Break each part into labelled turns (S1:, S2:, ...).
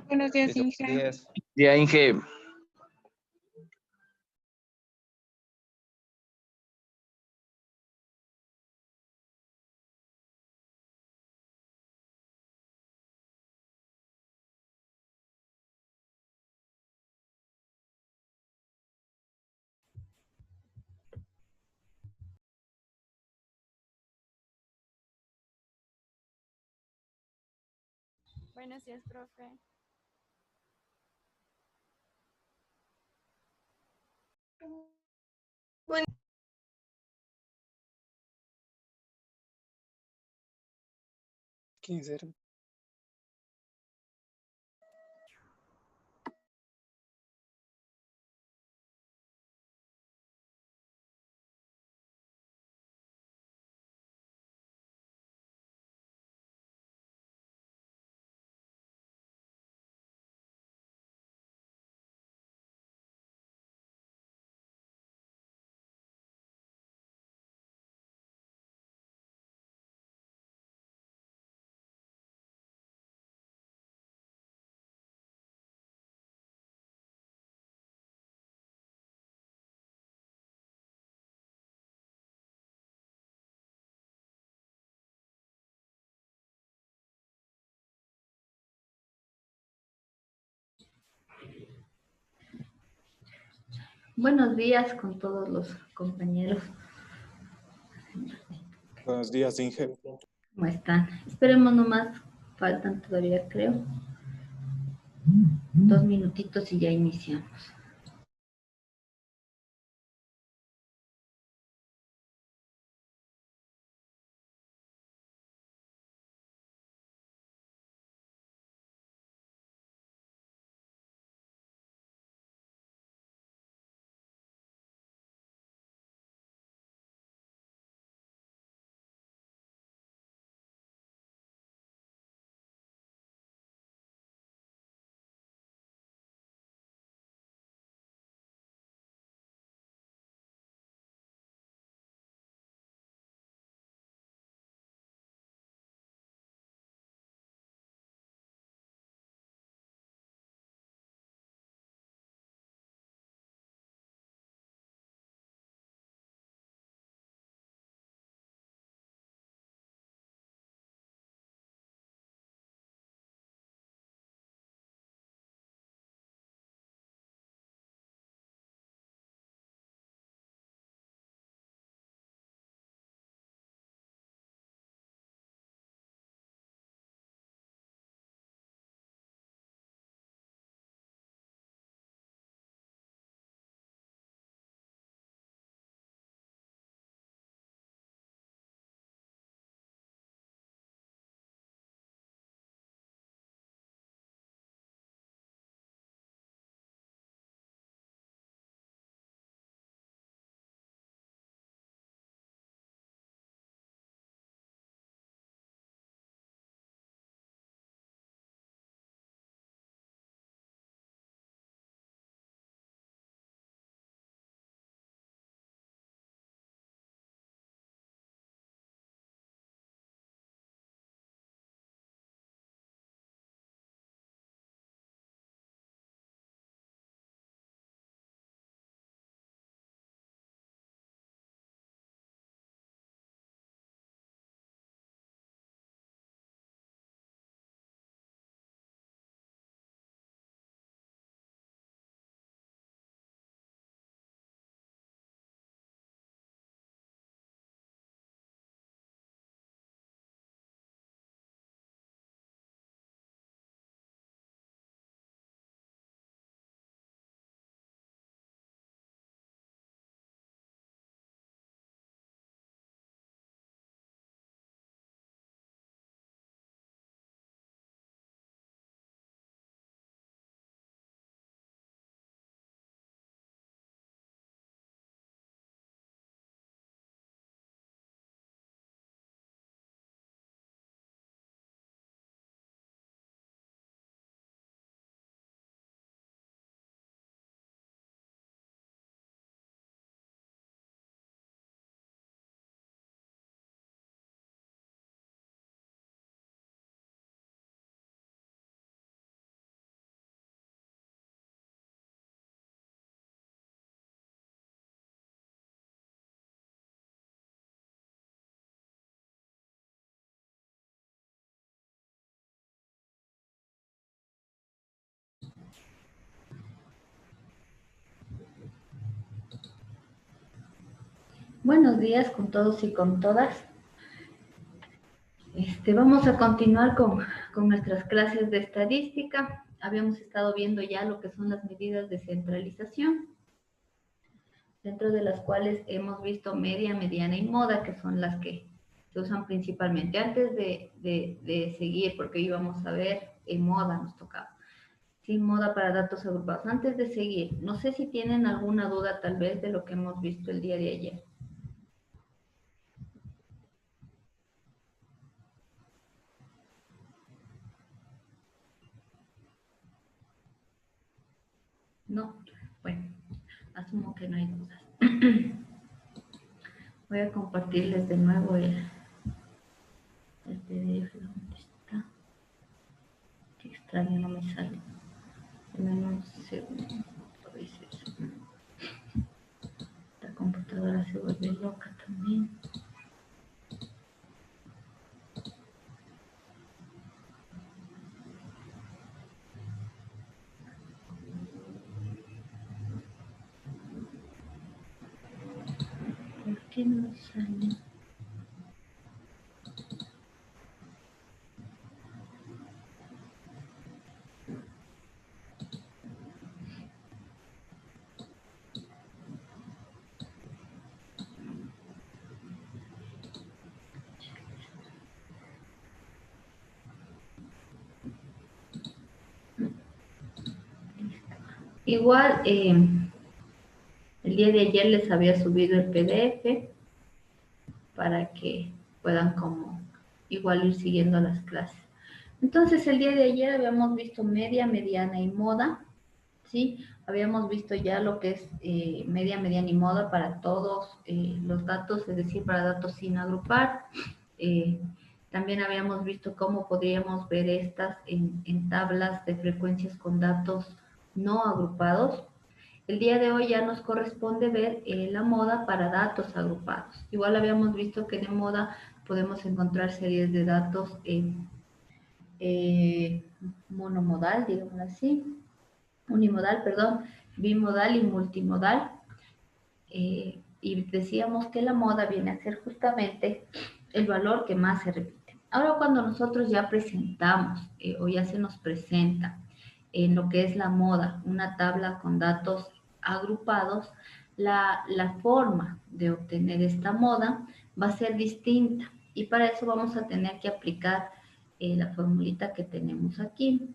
S1: Buenos días,
S2: Listo,
S1: Inge.
S2: 10.
S3: Día Inge.
S4: Buenos días, profe.
S5: Bueno,
S6: Buenos días con todos los compañeros.
S7: Buenos días, Inge.
S6: ¿Cómo están? Esperemos nomás, faltan todavía, creo, 2 minutitos y ya iniciamos. Buenos días con todos y con todas. Vamos a continuar con nuestras clases de estadística. Habíamos estado viendo ya lo que son las medidas de centralización, dentro de las cuales hemos visto media, mediana y moda, que son las que se usan principalmente. Antes de seguir, porque íbamos a ver moda, nos tocaba. Sí, moda para datos agrupados. Antes de seguir, no sé si tienen alguna duda tal vez de lo que hemos visto el día de ayer. No, bueno, asumo que no hay dudas. Voy a compartirles de nuevo el PDF. ¿Dónde está? Qué extraño, no me sale. En un segundo. A veces la computadora se vuelve loca también. ¿Por qué no sale? Igual, el día de ayer les había subido el PDF para que puedan como igual ir siguiendo las clases. Entonces, el día de ayer habíamos visto media, mediana y moda, ¿sí? Habíamos visto ya lo que es media, mediana y moda para todos los datos, es decir, para datos sin agrupar. También habíamos visto cómo podríamos ver estas en tablas de frecuencias con datos no agrupados. El día de hoy ya nos corresponde ver la moda para datos agrupados. Igual habíamos visto que en moda podemos encontrar series de datos monomodal, digamos así, unimodal, perdón, bimodal y multimodal. Y decíamos que la moda viene a ser justamente el valor que más se repite. Ahora cuando nosotros ya presentamos o ya se nos presenta en lo que es la moda, una tabla con datos agrupados, la forma de obtener esta moda va a ser distinta y para eso vamos a tener que aplicar la formulita que tenemos aquí,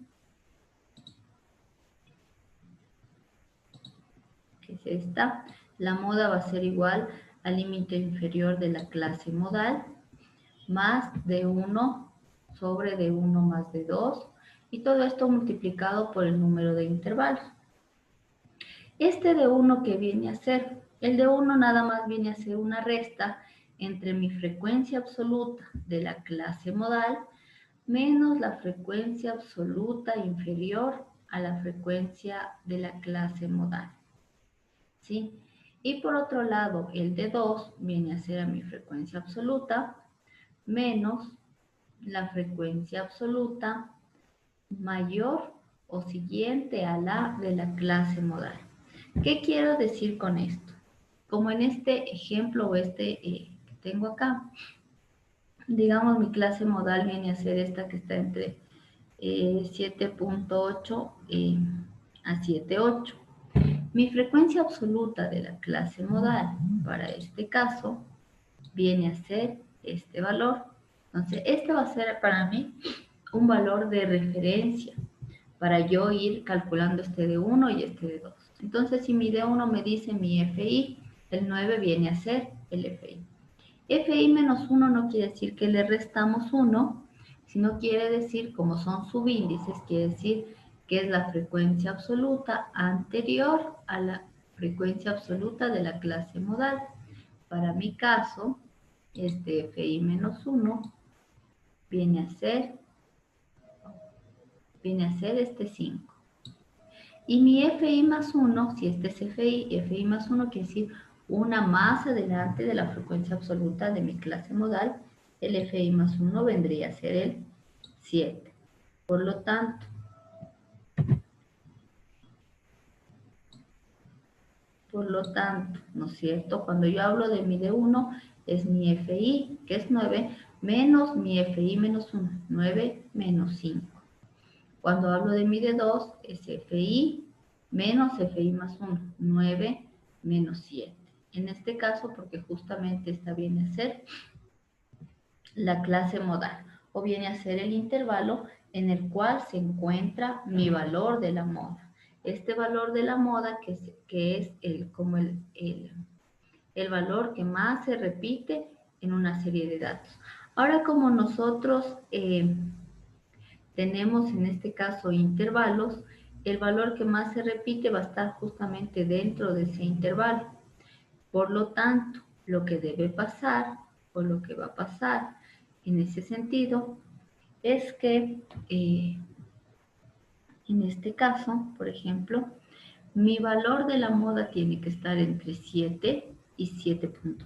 S6: que es esta. La moda va a ser igual al límite inferior de la clase modal más de 1 sobre de 1 más de 2 y todo esto multiplicado por el número de intervalos. Este de 1 que viene a ser, el de 1 nada más viene a ser una resta entre mi frecuencia absoluta de la clase modal menos la frecuencia absoluta inferior a la frecuencia de la clase modal. ¿Sí? Y por otro lado, el de 2 viene a ser a mi frecuencia absoluta menos la frecuencia absoluta mayor o siguiente a la de la clase modal. ¿Qué quiero decir con esto? Como en este ejemplo o que tengo acá, digamos mi clase modal viene a ser esta que está entre 7.8 a 7.8. Mi frecuencia absoluta de la clase modal para este caso viene a ser este valor. Entonces, este va a ser para mí un valor de referencia para yo ir calculando este de 1 y este de 2. Entonces, si mi de 1 me dice mi FI, el 9 viene a ser el FI. FI menos 1 no quiere decir que le restamos 1, sino quiere decir, como son subíndices, quiere decir que es la frecuencia absoluta anterior a la frecuencia absoluta de la clase modal. Para mi caso, este FI menos 1 viene a ser este 5. Y mi FI más 1, si este es FI más 1 quiere decir una más adelante de la frecuencia absoluta de mi clase modal, el FI más 1 vendría a ser el 7. Por lo tanto, Por lo tanto, ¿no es cierto? Cuando yo hablo de mi D1, es mi FI, que es 9, menos mi FI menos 1, 9 menos 5. Cuando hablo de mi D2, es FI menos FI más 1, 9 menos 7. En este caso, porque justamente esta viene a ser la clase modal, o viene a ser el intervalo en el cual se encuentra mi valor de la moda. Este valor de la moda que es como el valor que más se repite en una serie de datos. Ahora, como nosotros tenemos en este caso intervalos, el valor que más se repite va a estar justamente dentro de ese intervalo. Por lo tanto, lo que debe pasar o lo que va a pasar en ese sentido es que en este caso, por ejemplo, mi valor de la moda tiene que estar entre 7 y 7.8.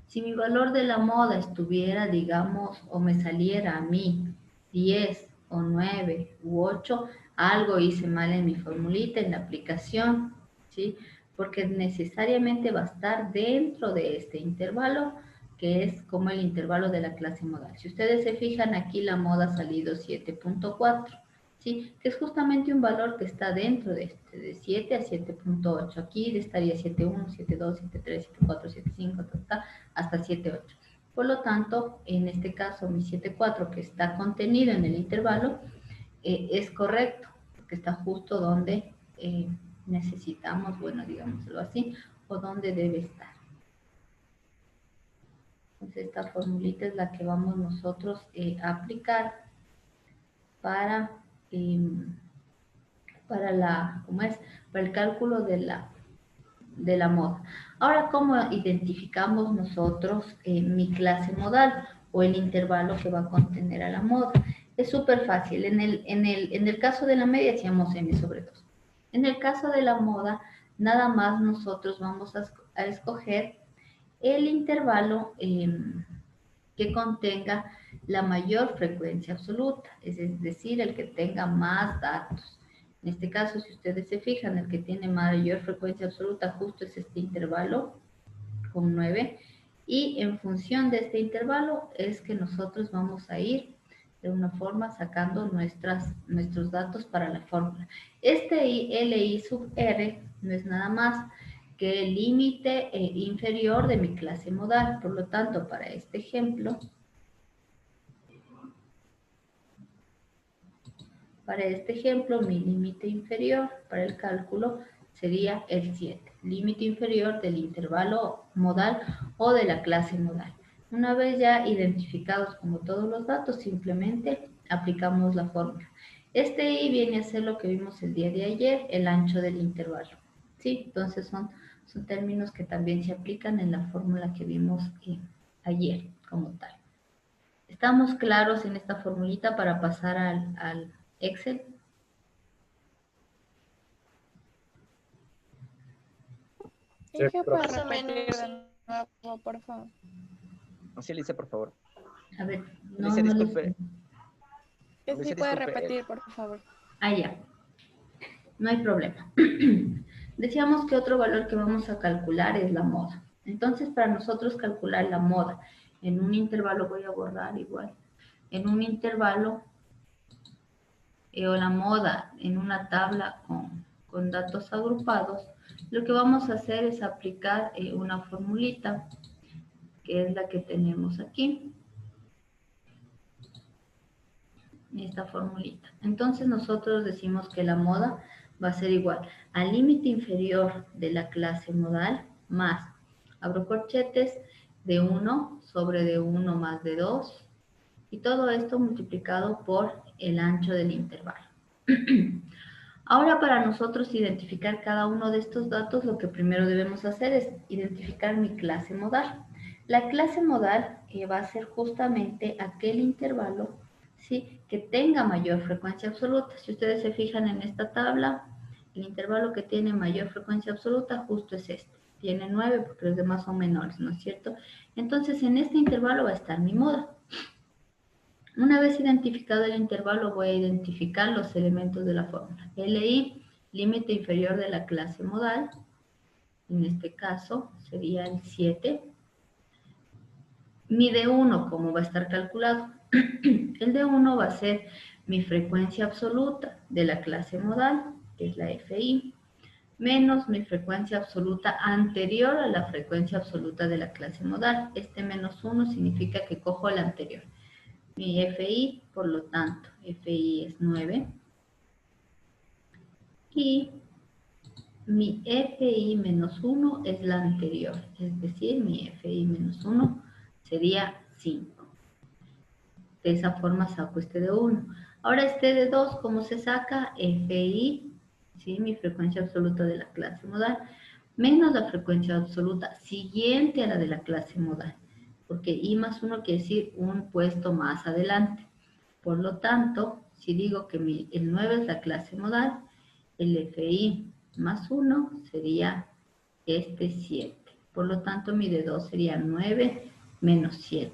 S6: Si mi valor de la moda estuviera, digamos, o me saliera a mí 10 o 9 u 8, algo hice mal en mi formulita, en la aplicación, ¿sí? Porque necesariamente va a estar dentro de este intervalo, que es como el intervalo de la clase modal. Si ustedes se fijan, aquí la moda ha salido 7.4. ¿Sí? Que es justamente un valor que está dentro de este, de 7 a 7.8. Aquí estaría 7.1, 7.2, 7.3, 7.4, 7.5, hasta 7.8. Por lo tanto, en este caso, mi 7.4 que está contenido en el intervalo es correcto, porque está justo donde necesitamos, bueno, digámoslo así, o donde debe estar. Entonces, esta formulita es la que vamos nosotros a aplicar para para el cálculo de la moda. Ahora, ¿cómo identificamos nosotros mi clase modal o el intervalo que va a contener a la moda? Es súper fácil. En el caso de la media hacíamos m sobre 2. En el caso de la moda, nada más nosotros vamos a escoger el intervalo que contenga la mayor frecuencia absoluta, es decir, el que tenga más datos. En este caso, si ustedes se fijan, el que tiene mayor frecuencia absoluta justo es este intervalo con 9, y en función de este intervalo es que nosotros vamos a ir de una forma sacando nuestros datos para la fórmula. Este LI sub R no es nada más que el límite inferior de mi clase modal. Por lo tanto, para este ejemplo, mi límite inferior para el cálculo sería el 7, límite inferior del intervalo modal o de la clase modal. Una vez ya identificados como todos los datos, simplemente aplicamos la fórmula. Este I viene a ser lo que vimos el día de ayer, el ancho del intervalo. ¿Sí? Entonces son términos que también se aplican en la fórmula que vimos ayer como tal. ¿Estamos claros en esta formulita para pasar al Excel?
S1: Sí,
S2: ¿Es que puede
S1: profe.
S2: repetir de nuevo, por favor?
S1: Sí, Alicia, por favor.
S6: A ver,
S1: Alicia, disculpe.
S2: Que
S1: Alicia,
S2: sí puede
S1: disculpe.
S2: repetir, por favor.
S6: Ah, ya. No hay problema. Decíamos que otro valor que vamos a calcular es la moda. Entonces, para nosotros calcular la moda en un intervalo, voy a borrar igual, en un intervalo o la moda en una tabla con datos agrupados, lo que vamos a hacer es aplicar una formulita, que es la que tenemos aquí. Esta formulita. Entonces nosotros decimos que la moda va a ser igual al límite inferior de la clase modal más, abro corchetes, de 1 sobre de 1 más de 2, y todo esto multiplicado por el ancho del intervalo. Ahora, para nosotros identificar cada uno de estos datos, lo que primero debemos hacer es identificar mi clase modal. La clase modal va a ser justamente aquel intervalo, ¿sí?, que tenga mayor frecuencia absoluta. Si ustedes se fijan en esta tabla, el intervalo que tiene mayor frecuencia absoluta justo es este. Tiene 9 porque los demás son menores, ¿no es cierto? Entonces, en este intervalo va a estar mi moda. Una vez identificado el intervalo, voy a identificar los elementos de la fórmula. LI, límite inferior de la clase modal, En este caso sería el 7. Mi D1, ¿cómo va a estar calculado? El D1 va a ser mi frecuencia absoluta de la clase modal, que es la FI, menos mi frecuencia absoluta anterior a la frecuencia absoluta de la clase modal. Este menos 1 significa que cojo la anterior. Mi FI, por lo tanto, FI es 9. Y mi FI menos 1 es la anterior. Es decir, mi FI menos 1 sería 5. De esa forma saco este de 1. Ahora este de 2, ¿cómo se saca? FI, ¿sí? Mi frecuencia absoluta de la clase modal, menos la frecuencia absoluta siguiente a la de la clase modal. Porque I más 1 quiere decir un puesto más adelante. Por lo tanto, si digo que el 9 es la clase modal, el FI más 1 sería este 7. Por lo tanto, mi de 2 sería 9 menos 7.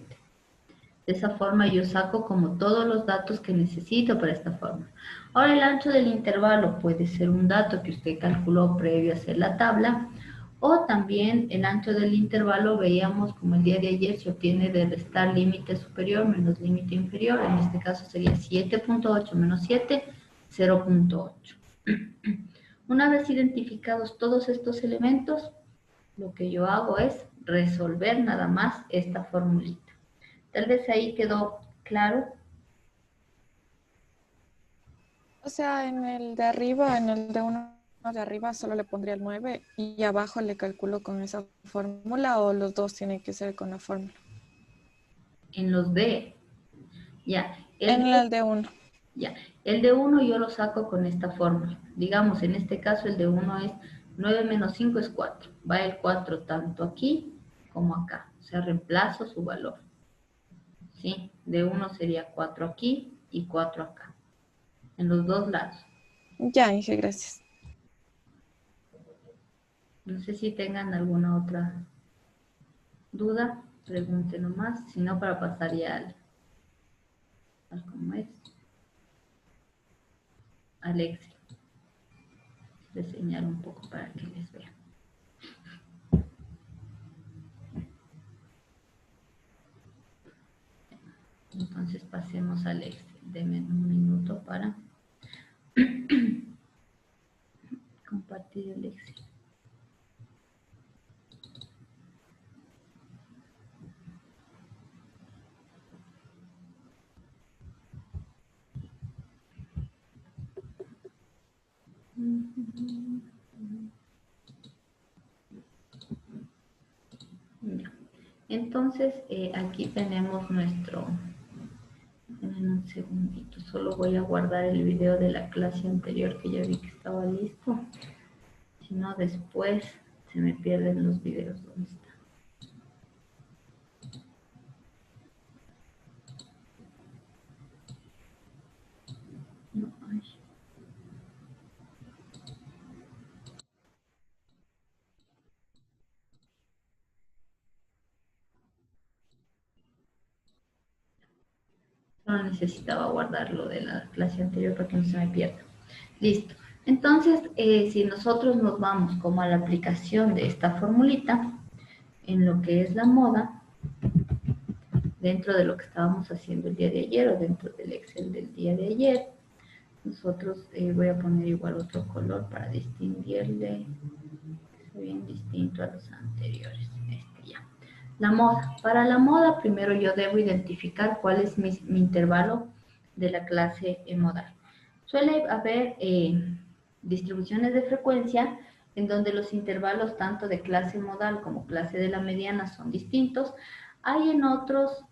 S6: De esa forma yo saco como todos los datos que necesito para esta fórmula. Ahora el ancho del intervalo puede ser un dato que usted calculó previo a hacer la tabla, o también el ancho del intervalo veíamos como el día de ayer se obtiene de restar límite superior menos límite inferior. En este caso sería 7.8 menos 7, 0.8. Una vez identificados todos estos elementos, lo que yo hago es resolver nada más esta formulita. Tal vez ahí quedó claro.
S2: O sea, en el de arriba, en el de uno de arriba, solo le pondría el 9 y abajo le calculo con esa fórmula, o los dos tienen que ser con la fórmula.
S6: En los D, ya.
S2: En el de 1.
S6: Ya, el de 1 yo lo saco con esta fórmula. Digamos, en este caso el de 1 es 9 menos 5 es 4. Va el 4 tanto aquí como acá. O sea, reemplazo su valor. ¿Sí? De 1 sería 4 aquí y 4 acá. En los dos lados.
S2: Ya, Inge, gracias.
S6: No sé si tengan alguna otra duda. Pregunten nomás. Si no, para pasar ya al cómo es. Al Excel. Les señalo un poco para que les vean. Entonces pasemos al Excel. Denme un minuto para compartir el Excel. Ya. Entonces, aquí tenemos nuestro... En un segundito, solo voy a guardar el video de la clase anterior que ya vi que estaba listo. Si no, después se me pierden los videos. ¿Dónde está? No, ay. Solo necesitaba guardar lo de la clase anterior para que no se me pierda. Listo. Entonces, si nosotros nos vamos como a la aplicación de esta formulita, en lo que es la moda, dentro de lo que estábamos haciendo el día de ayer o dentro del Excel del día de ayer, nosotros voy a poner igual otro color para distinguirle, bien distinto a los anteriores. Este ya. La moda. Para la moda, primero yo debo identificar cuál es mi intervalo de la clase modal. Suele haber distribuciones de frecuencia en donde los intervalos tanto de clase modal como clase de la mediana son distintos. Hay en otros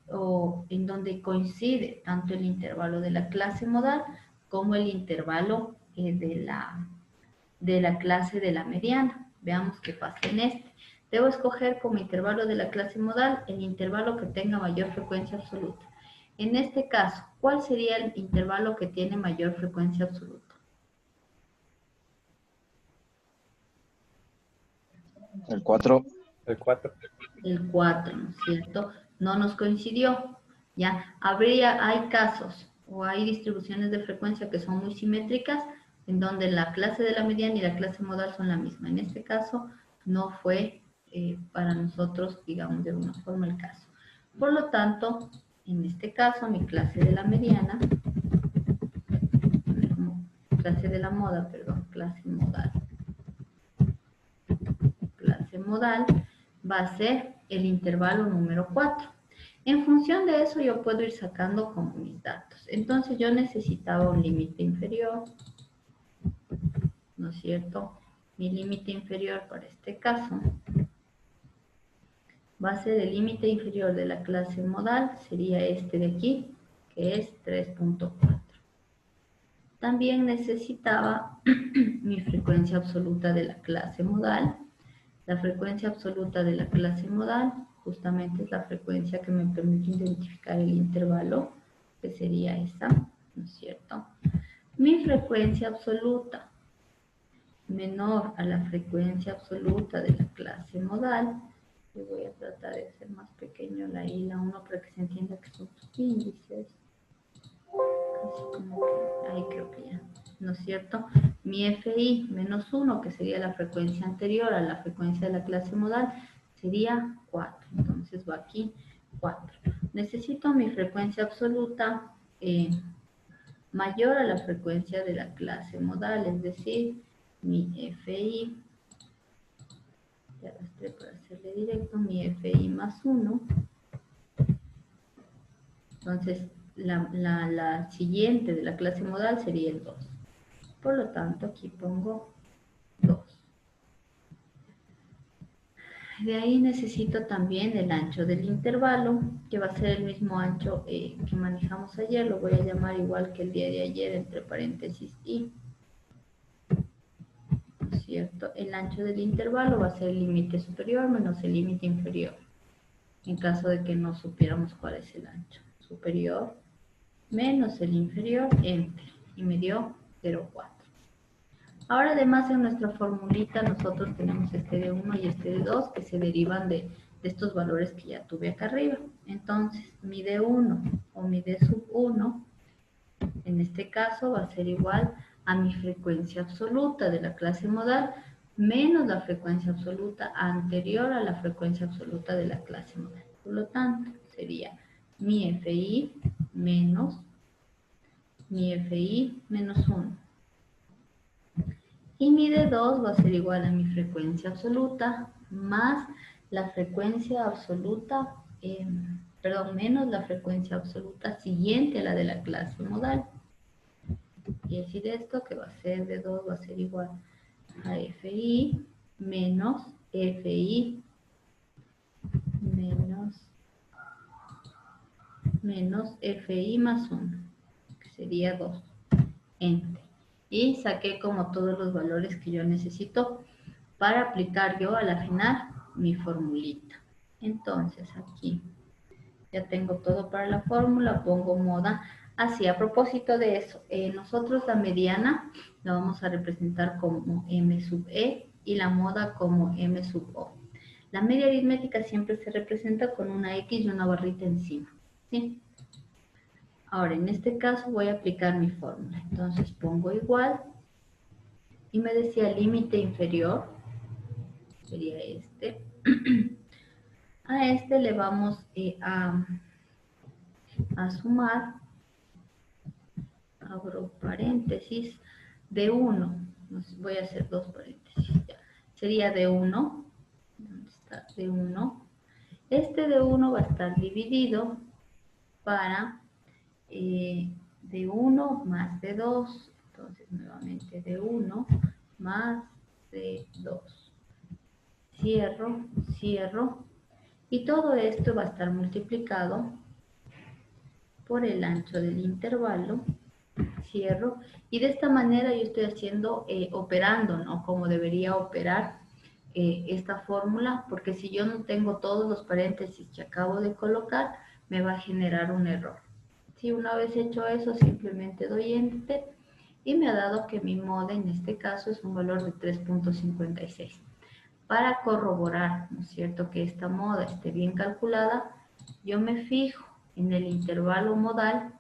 S6: en donde coincide tanto el intervalo de la clase modal como el intervalo de la clase de la mediana. Veamos qué pasa en este. Debo escoger como intervalo de la clase modal el intervalo que tenga mayor frecuencia absoluta. En este caso, ¿cuál sería el intervalo que tiene mayor frecuencia absoluta?
S1: El 4.
S3: El 4.
S6: El 4, ¿no es cierto? No nos coincidió. Ya, hay casos o hay distribuciones de frecuencia que son muy simétricas en donde la clase de la mediana y la clase modal son la misma. En este caso, no fue para nosotros, digamos, de alguna forma el caso. Por lo tanto, en este caso, mi clase de la mediana, clase de la moda, perdón, clase modal, va a ser el intervalo número 4. En función de eso, yo puedo ir sacando como mis datos. Entonces, yo necesitaba un límite inferior, ¿no es cierto? Mi límite inferior para este caso va a ser el límite inferior de la clase modal, sería este de aquí, que es 3.4. También necesitaba mi frecuencia absoluta de la clase modal. La frecuencia absoluta de la clase modal justamente es la frecuencia que me permite identificar el intervalo, que sería esta, ¿no es cierto? Mi frecuencia absoluta menor a la frecuencia absoluta de la clase modal. Yo voy a tratar de hacer más pequeño la I y la 1 para que se entienda que son índices. Así como que ahí creo que ya, ¿no es cierto? Mi FI menos 1, que sería la frecuencia anterior a la frecuencia de la clase modal, sería 4. Entonces va aquí 4. Necesito mi frecuencia absoluta mayor a la frecuencia de la clase modal, es decir, mi FI, ya arrastré para hacerle directo, mi FI más 1. Entonces, la siguiente de la clase modal sería el 2. Por lo tanto, aquí pongo 2. De ahí necesito también el ancho del intervalo, que va a ser el mismo ancho que manejamos ayer. Lo voy a llamar igual que el día de ayer, entre paréntesis I. ¿No es cierto? El ancho del intervalo va a ser el límite superior menos el límite inferior. En caso de que no supiéramos cuál es el ancho. Superior menos el inferior, entre. Y me dio 0,4. Ahora además en nuestra formulita nosotros tenemos este de 1 y este de 2 que se derivan de estos valores que ya tuve acá arriba. Entonces mi de 1 o mi de sub 1 en este caso va a ser igual a mi frecuencia absoluta de la clase modal menos la frecuencia absoluta anterior a la frecuencia absoluta de la clase modal. Por lo tanto sería mi FI menos 1. Y mi D2 va a ser igual a mi frecuencia absoluta más la frecuencia absoluta, menos la frecuencia absoluta siguiente a la de la clase modal. Y decir esto que va a ser D2 va a ser igual a FI menos FI menos FI más 1, que sería 2. Enter. Y saqué como todos los valores que yo necesito para aplicar yo a la final mi formulita. Entonces aquí ya tengo todo para la fórmula, pongo moda. Así, a propósito de eso, nosotros la mediana la vamos a representar como M sub E y la moda como M sub O. La media aritmética siempre se representa con una X y una barrita encima, ¿sí? Ahora, en este caso voy a aplicar mi fórmula. Entonces pongo igual y me decía límite inferior, sería este. A este le vamos a sumar, abro paréntesis, de 1. Voy a hacer dos paréntesis. Ya. Sería de 1. ¿Dónde está? De 1. Este de 1 va a estar dividido para de 1 más de 2. Entonces, nuevamente de 1 más de 2. Cierro, cierro. Y todo esto va a estar multiplicado por el ancho del intervalo. Cierro. Y de esta manera yo estoy haciendo, operando, ¿no? Como debería operar esta fórmula, porque si yo no tengo todos los paréntesis que acabo de colocar, me va a generar un error. Si una vez hecho eso, simplemente doy Enter y me ha dado que mi moda en este caso es un valor de 3.56. Para corroborar, ¿no es cierto?, que esta moda esté bien calculada, yo me fijo en el intervalo modal.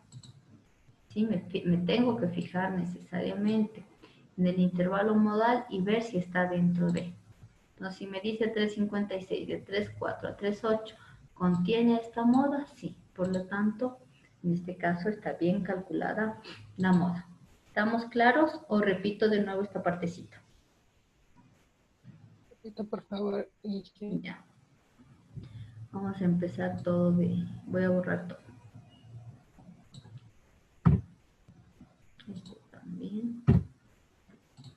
S6: ¿Sí? Me tengo que fijar necesariamente en el intervalo modal y ver si está dentro de. Entonces, si me dice 3.56 de 3.4 a 3.8, ¿contiene esta moda? Sí. Por lo tanto, en este caso está bien calculada la moda. ¿Estamos claros o repito de nuevo esta partecita?
S3: Repito, por favor.
S6: Ya. Vamos a empezar todo de... Voy a borrar todo. Esto también.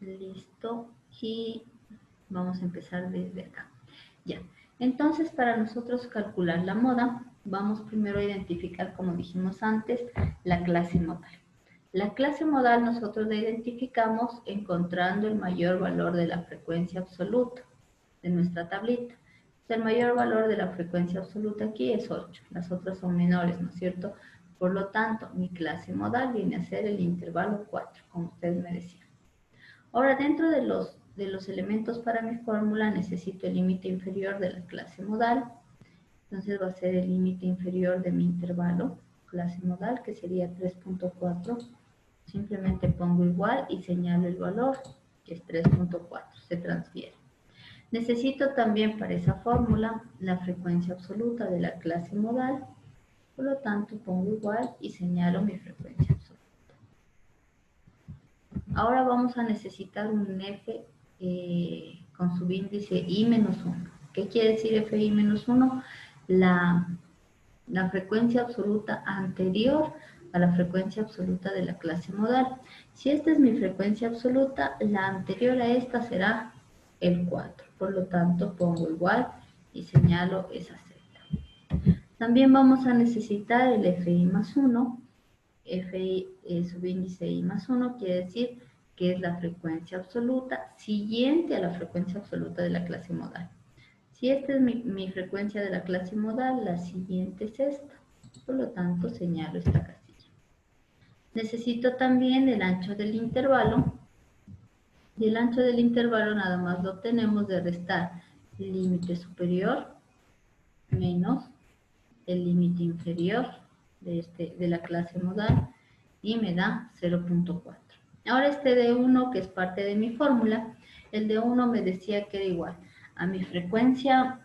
S6: Listo. Y vamos a empezar desde acá. Ya. Entonces, para nosotros calcular la moda, vamos primero a identificar, como dijimos antes, la clase modal. La clase modal nosotros la identificamos encontrando el mayor valor de la frecuencia absoluta de nuestra tablita. El mayor valor de la frecuencia absoluta aquí es 8. Las otras son menores, ¿no es cierto? Por lo tanto, mi clase modal viene a ser el intervalo 4, como ustedes me decían. Ahora, dentro de los elementos para mi fórmula, necesito el límite inferior de la clase modal. Entonces va a ser el límite inferior de mi intervalo, clase modal, que sería 3.4. Simplemente pongo igual y señalo el valor, que es 3.4. Se transfiere. Necesito también para esa fórmula la frecuencia absoluta de la clase modal. Por lo tanto, pongo igual y señalo mi frecuencia absoluta. Ahora vamos a necesitar un F con subíndice I-1. ¿Qué quiere decir FI-1? La frecuencia absoluta anterior a la frecuencia absoluta de la clase modal. Si esta es mi frecuencia absoluta, la anterior a esta será el 4. Por lo tanto, pongo igual y señalo esa celda. También vamos a necesitar el FI+1. FI subíndice I+1 quiere decir que es la frecuencia absoluta siguiente a la frecuencia absoluta de la clase modal. Si esta es mi frecuencia de la clase modal, la siguiente es esta. Por lo tanto, señalo esta casilla. Necesito también el ancho del intervalo. Y el ancho del intervalo nada más lo obtenemos de restar el límite superior menos el límite inferior de la clase modal y me da 0.4. Ahora este D1, que es parte de mi fórmula, el D1 me decía que era igual a mi frecuencia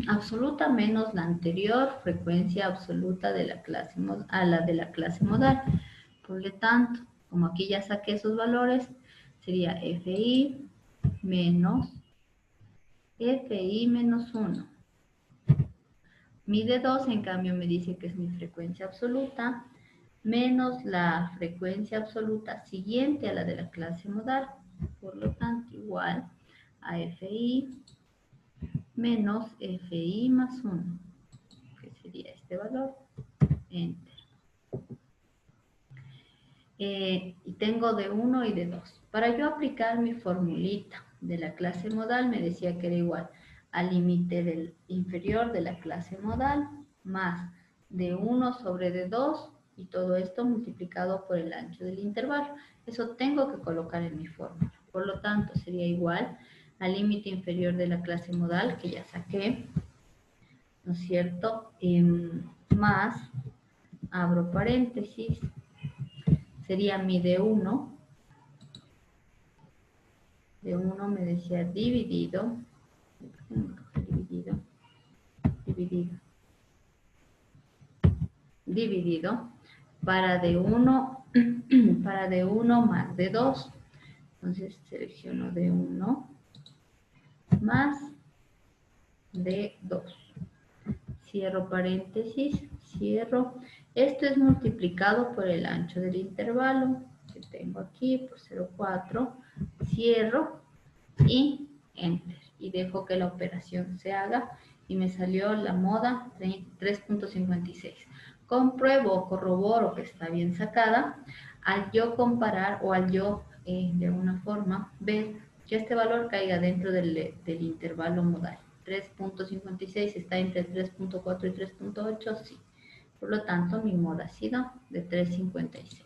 S6: absoluta menos la anterior frecuencia absoluta de la clase a la de la clase modal. Por lo tanto, como aquí ya saqué esos valores, sería FI menos FI menos 1. Mi D2, en cambio, me dice que es mi frecuencia absoluta menos la frecuencia absoluta siguiente a la de la clase modal. Por lo tanto, igual a FI menos FI más 1, que sería este valor. Enter. Y tengo D1 y D2. Para yo aplicar mi formulita de la clase modal, me decía que era igual al límite del inferior de la clase modal más D1 sobre D2 y todo esto multiplicado por el ancho del intervalo. Eso tengo que colocar en mi fórmula. Por lo tanto, sería igual al límite inferior de la clase modal, que ya saqué, ¿no es cierto? Más, abro paréntesis, sería mi D1. D1 me decía dividido para D1 para D1 más D2. Entonces selecciono D1 más D2. Cierro paréntesis, cierro. Esto es multiplicado por el ancho del intervalo que tengo aquí por 0,4. Cierro y enter. Y dejo que la operación se haga y me salió la moda 3.56. Compruebo o corroboro que está bien sacada al yo comparar o al yo de alguna forma ver que este valor caiga dentro del intervalo modal. 3.56 está entre 3.4 y 3.8, sí. Por lo tanto, mi moda ha sido de 3.56.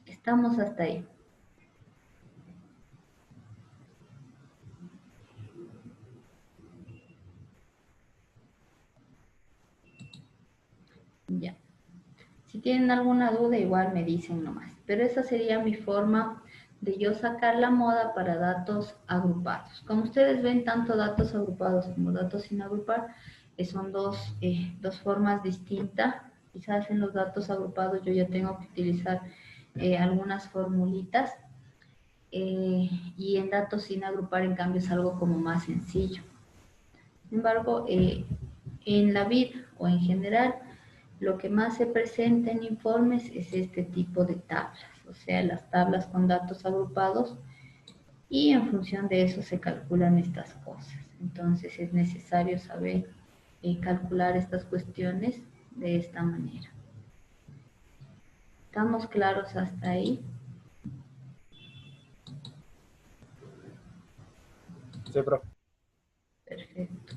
S6: Estamos hasta ahí. Ya. Si tienen alguna duda, igual me dicen nomás. Pero esa sería mi forma de yo sacar la moda para datos agrupados. Como ustedes ven, tanto datos agrupados como datos sin agrupar son dos formas distintas. Quizás en los datos agrupados yo ya tengo que utilizar algunas formulitas y en datos sin agrupar, en cambio, es algo como más sencillo. Sin embargo, en la vida o en general, lo que más se presenta en informes es este tipo de tablas, o sea, las tablas con datos agrupados, y en función de eso se calculan estas cosas. Entonces es necesario saber calcular estas cuestiones de esta manera. ¿Estamos claros hasta ahí?
S3: Sí, profe.
S6: Perfecto.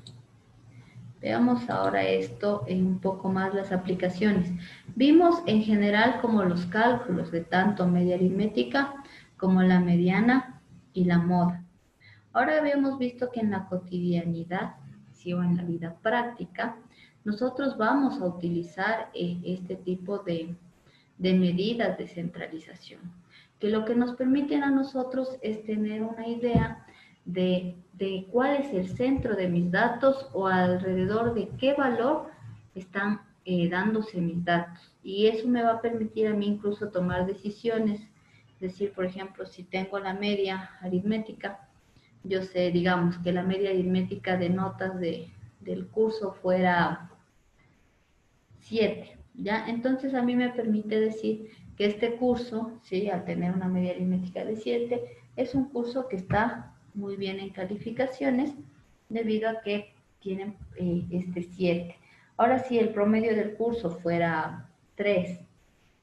S6: Veamos ahora esto en un poco más las aplicaciones. Vimos en general como los cálculos de tanto media aritmética como la mediana y la moda. Ahora habíamos visto que en la cotidianidad, ¿sí? O en la vida práctica, nosotros vamos a utilizar este tipo de medidas de centralización, que lo que nos permiten a nosotros es tener una idea de cuál es el centro de mis datos o alrededor de qué valor están dándose mis datos. Y eso me va a permitir a mí incluso tomar decisiones. Es decir, por ejemplo, si tengo la media aritmética, yo sé, digamos, que la media aritmética de notas del curso fuera 7, ¿ya? Entonces a mí me permite decir que este curso, ¿sí? Al tener una media aritmética de 7, es un curso que está muy bien en calificaciones debido a que tienen este 7. Ahora, si el promedio del curso fuera 3,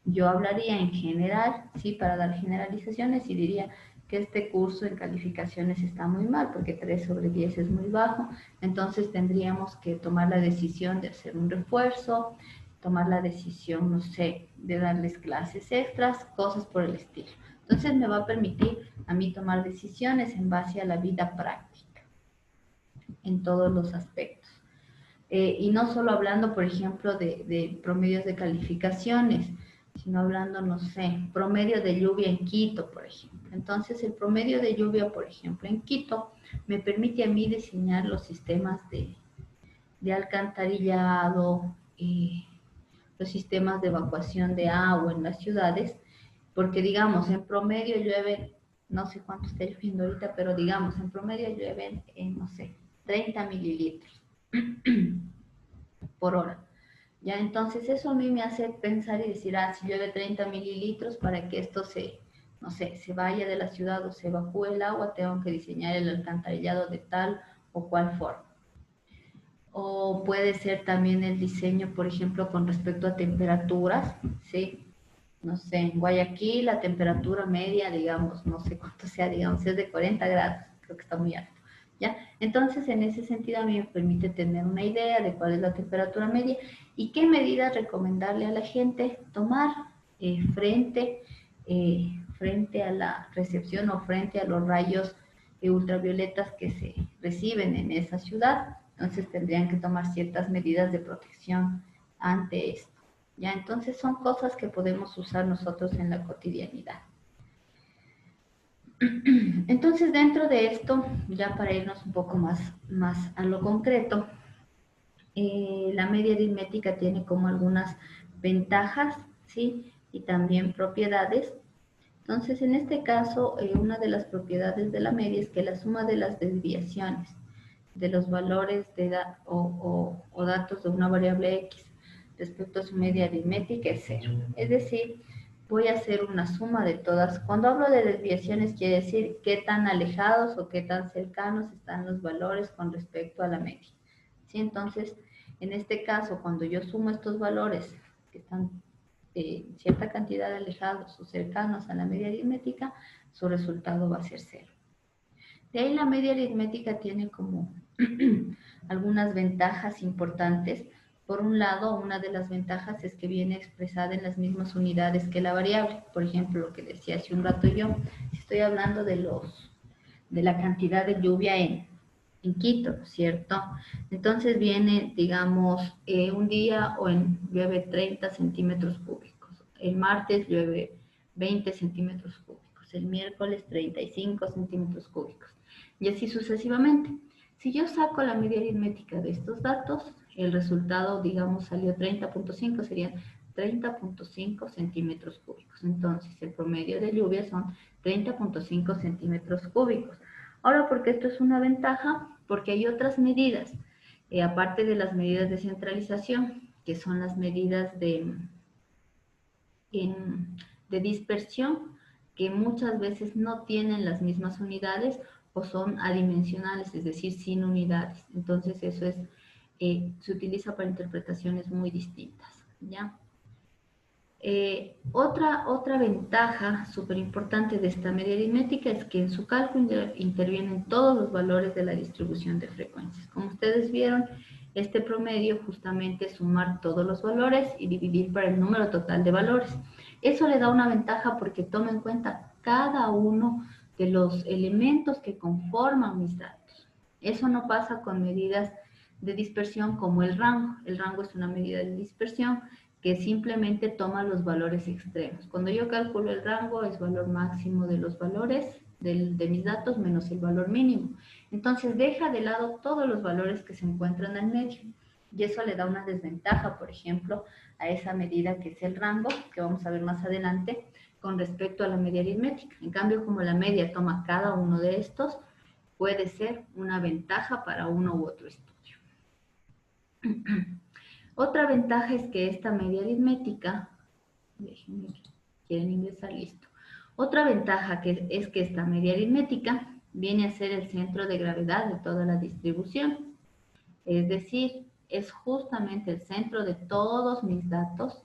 S6: yo hablaría en general, ¿sí? Para dar generalizaciones, y diría que este curso en calificaciones está muy mal, porque 3 sobre 10 es muy bajo. Entonces tendríamos que tomar la decisión de hacer un refuerzo, tomar la decisión, no sé, de darles clases extras, cosas por el estilo. Entonces me va a permitir a mí tomar decisiones en base a la vida práctica, en todos los aspectos. Y no solo hablando, por ejemplo, de promedios de calificaciones, sino hablando, no sé, promedio de lluvia en Quito, por ejemplo. Entonces, el promedio de lluvia, por ejemplo, en Quito, me permite a mí diseñar los sistemas de alcantarillado, los sistemas de evacuación de agua en las ciudades, porque, digamos, en promedio llueve, no sé cuánto está lloviendo ahorita, pero digamos, en promedio llueven, no sé, 30 mililitros por hora. Ya, entonces eso a mí me hace pensar y decir, si llueve 30 mililitros, para que esto no sé, se vaya de la ciudad o se evacúe el agua, tengo que diseñar el alcantarillado de tal o cual forma. O puede ser también el diseño, por ejemplo, con respecto a temperaturas, ¿sí? No sé, en Guayaquil la temperatura media, digamos, no sé cuánto sea, digamos, es de 40 grados, creo que está muy alto. ¿Ya? Entonces, en ese sentido, a mí me permite tener una idea de cuál es la temperatura media y qué medidas recomendarle a la gente tomar frente a la recepción o frente a los rayos ultravioletas que se reciben en esa ciudad. Entonces, tendrían que tomar ciertas medidas de protección ante esto. ¿Ya? Entonces, son cosas que podemos usar nosotros en la cotidianidad. Entonces, dentro de esto, ya para irnos un poco más a lo concreto, la media aritmética tiene como algunas ventajas, ¿sí? Y también propiedades. Entonces, en este caso, una de las propiedades de la media es que la suma de las desviaciones de los valores o datos de una variable X respecto a su media aritmética es 0. Es decir, voy a hacer una suma de todas. Cuando hablo de desviaciones, quiere decir qué tan alejados o qué tan cercanos están los valores con respecto a la media. ¿Sí? Entonces, en este caso, cuando yo sumo estos valores que están cierta cantidad de alejados o cercanos a la media aritmética, su resultado va a ser 0. De ahí la media aritmética tiene como algunas ventajas importantes. Por un lado, una de las ventajas es que viene expresada en las mismas unidades que la variable. Por ejemplo, lo que decía hace un rato yo, si estoy hablando de la cantidad de lluvia en Quito, ¿cierto? Entonces viene, digamos, un día llueve 30 centímetros cúbicos. El martes llueve 20 centímetros cúbicos. el miércoles 35 centímetros cúbicos, y así sucesivamente. Si yo saco la media aritmética de estos datos, el resultado, digamos, salió 30.5, serían 30.5 centímetros cúbicos. Entonces, el promedio de lluvia son 30.5 centímetros cúbicos. Ahora, ¿por qué esto es una ventaja? Porque hay otras medidas, aparte de las medidas de centralización, que son las medidas de dispersión, que muchas veces no tienen las mismas unidades o son adimensionales, es decir, sin unidades. Entonces, eso es, se utiliza para interpretaciones muy distintas, ¿ya? Otra ventaja súper importante de esta media aritmética es que en su cálculo intervienen todos los valores de la distribución de frecuencias. Como ustedes vieron, este promedio justamente es sumar todos los valores y dividir por el número total de valores. Eso le da una ventaja porque toma en cuenta cada uno de los elementos que conforman mis datos. Eso no pasa con medidas de dispersión como el rango. El rango es una medida de dispersión que simplemente toma los valores extremos. Cuando yo calculo el rango, es valor máximo de los valores de mis datos menos el valor mínimo. Entonces deja de lado todos los valores que se encuentran al medio. Y eso le da una desventaja, por ejemplo, a esa medida que es el rango, que vamos a ver más adelante, con respecto a la media aritmética. En cambio, como la media toma cada uno de estos, puede ser una ventaja para uno u otro estudio. Otra ventaja es que esta media aritmética, déjenme que quieren ingresar, listo. Otra ventaja es que esta media aritmética viene a ser el centro de gravedad de toda la distribución. Es decir, es justamente el centro de todos mis datos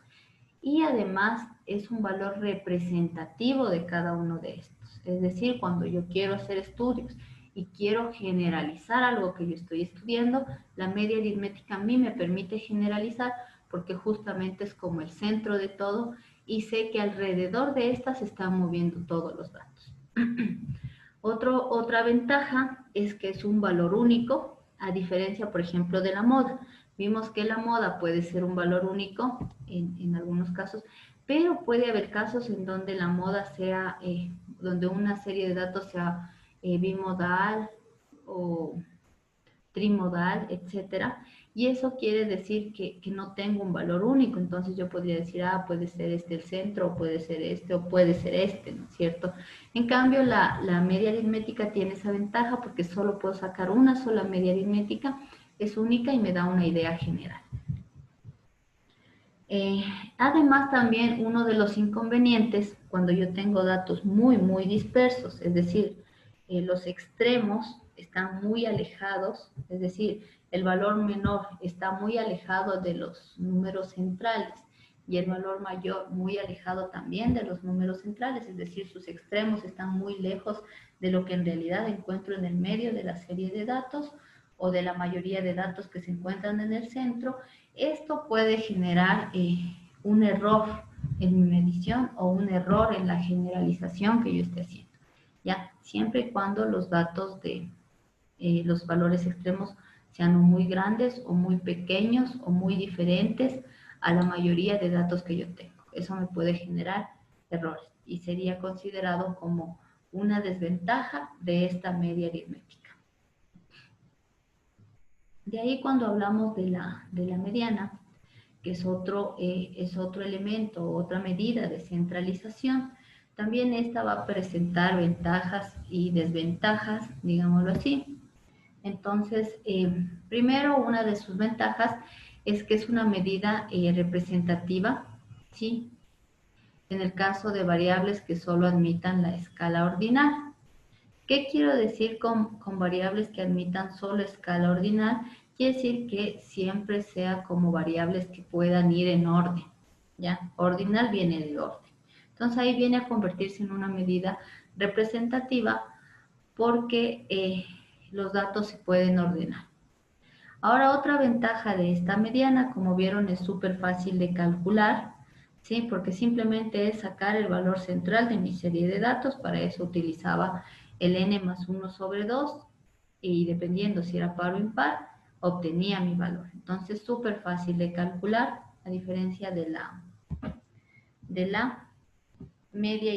S6: y además es un valor representativo de cada uno de estos. Es decir, cuando yo quiero hacer estudios y quiero generalizar algo que yo estoy estudiando, la media aritmética a mí me permite generalizar porque justamente es como el centro de todo y sé que alrededor de esta se están moviendo todos los datos. Otra ventaja es que es un valor único, a diferencia, por ejemplo, de la moda. Vimos que la moda puede ser un valor único en algunos casos, pero puede haber casos en donde la moda sea, donde una serie de datos sea bimodal o trimodal, etcétera, y eso quiere decir que no tengo un valor único. Entonces yo podría decir, puede ser este el centro, o puede ser este, o puede ser este, ¿no es cierto? En cambio, la media aritmética tiene esa ventaja porque solo puedo sacar una sola media aritmética, es única y me da una idea general. Además, también uno de los inconvenientes, cuando yo tengo datos muy, muy dispersos, es decir, los extremos están muy alejados, es decir, el valor menor está muy alejado de los números centrales y el valor mayor muy alejado también de los números centrales, es decir, sus extremos están muy lejos de lo que en realidad encuentro en el medio de la serie de datos o de la mayoría de datos que se encuentran en el centro. Esto puede generar un error en mi medición o un error en la generalización que yo esté haciendo, ¿ya? Siempre y cuando los datos de los valores extremos sean o muy grandes o muy pequeños o muy diferentes a la mayoría de datos que yo tengo. Eso me puede generar errores y sería considerado como una desventaja de esta media aritmética. De ahí, cuando hablamos de la mediana, que es otro elemento, otra medida de centralización, también esta va a presentar ventajas y desventajas, digámoslo así. Entonces, primero, una de sus ventajas es que es una medida representativa, ¿sí? En el caso de variables que solo admitan la escala ordinal. ¿Qué quiero decir con variables que admitan solo escala ordinal? Quiere decir que siempre sea como variables que puedan ir en orden, ¿ya? Ordinal viene de orden. Entonces ahí viene a convertirse en una medida representativa porque los datos se pueden ordenar. Ahora, otra ventaja de esta mediana, como vieron, es súper fácil de calcular, ¿sí? Porque simplemente es sacar el valor central de mi serie de datos. Para eso utilizaba el n más 1 sobre 2 y dependiendo si era par o impar, obtenía mi valor. Entonces, súper fácil de calcular, a diferencia de la media